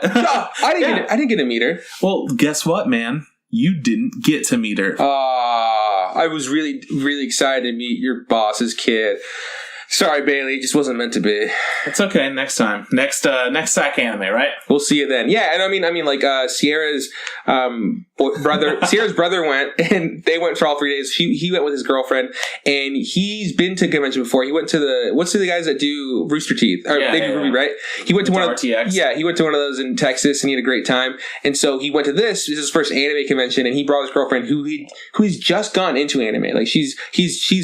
I didn't get to meet her. Well, guess what, man? You didn't get to meet her. I was really, really excited to meet your boss's kid. Sorry, Bailey, it just wasn't meant to be. It's okay. Next time, next Sac Anime, right? We'll see you then. Yeah, and I mean, like Sierra's brother went, and they went for all 3 days. He went with his girlfriend, and he's been to convention before. He went to the guys that do Rooster Teeth, or they do Ruby, right? He went to one of RTX. Yeah, he went to one of those in Texas, and he had a great time. And so he went to this is his first anime convention, and he brought his girlfriend, who's just gone into anime. Like she's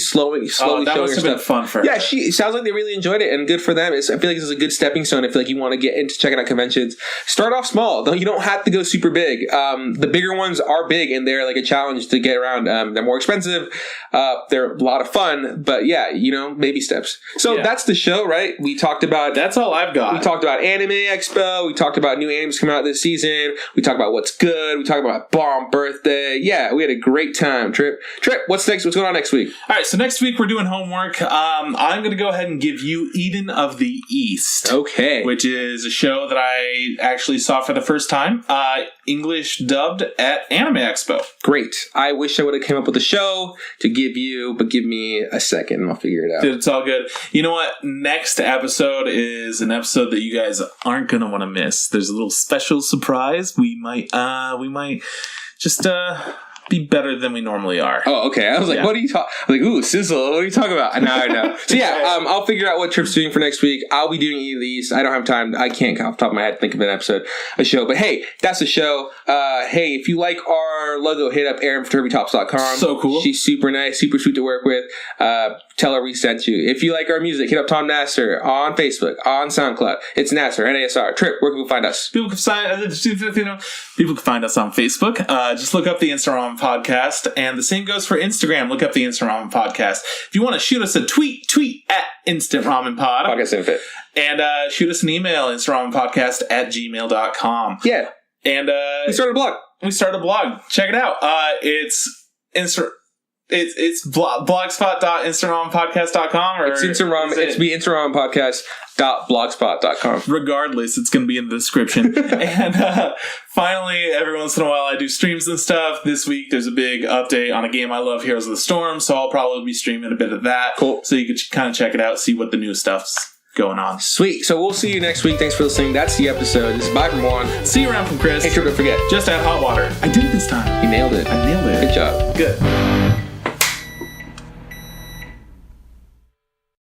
slowly showing her stuff. Been fun for her. Yeah, it sounds like they really enjoyed it, and good for them. I feel like this is a good stepping stone. I feel like you want to get into checking out conventions. Start off small. You don't have to go super big. The bigger ones are big, and they're like a challenge to get around. They're more expensive. They're a lot of fun, but yeah, baby steps. So that's the show, right? We talked about... That's all I've got. We talked about Anime Expo. We talked about new animes coming out this season. We talked about what's good. We talked about Bomb Birthday. Yeah, we had a great time. Trip, what's next? What's going on next week? All right, so next week we're doing homework. I'm going to go ahead and give you Eden of the East. Okay. Which is a show that I actually saw for the first time, English dubbed at Anime Expo. Great. I wish I would have came up with a show to give you, but give me a second and I'll figure it out. Dude, it's all good. You know what? Next episode is an episode that you guys aren't going to want to miss. There's a little special surprise. We might just be better than we normally are. Oh, okay. I was like, what are you talking? Like, ooh, sizzle. What are you talking about? Now I know. So yeah, I'll figure out what Trip's doing for next week. I'll be doing either of these. I don't have time. I can't off the top of my head think of a show. But hey, that's the show. Hey, if you like our logo, hit up Erin from TurbyTops.com. So cool. She's super nice, super sweet to work with. Tell her we sent you. If you like our music, hit up Tom Nasser on Facebook, on SoundCloud. It's Nasser, N-A-S-R. Trip, where can we find us? People can find us on Facebook. Just look up the Instagram podcast, and the same goes for Instagram. Look up the Instant Ramen Podcast. If you want to shoot us a tweet at Instant Ramen Pod. Podcast Infit. And shoot us an email, instantramenpodcast@gmail.com. Yeah. And we started a blog. Check it out. It's blogspot.instantRamenpodcast.com, or it's instantRamenpodcast.blogspot.com. Regardless, it's going to be in the description. And finally, every once in a while I do streams and stuff. This week there's a big update on a game I love, Heroes of the Storm, so I'll probably be streaming a bit of that. Cool. So you can kind of check it out, see what the new stuff's going on. Sweet. So we'll see you next week. Thanks for listening. That's the episode. This is bye from Juan. See you around from Chris. Hey, Trip, don't forget. Just add hot water. I did it this time. You nailed it. I nailed it. Good job. Good.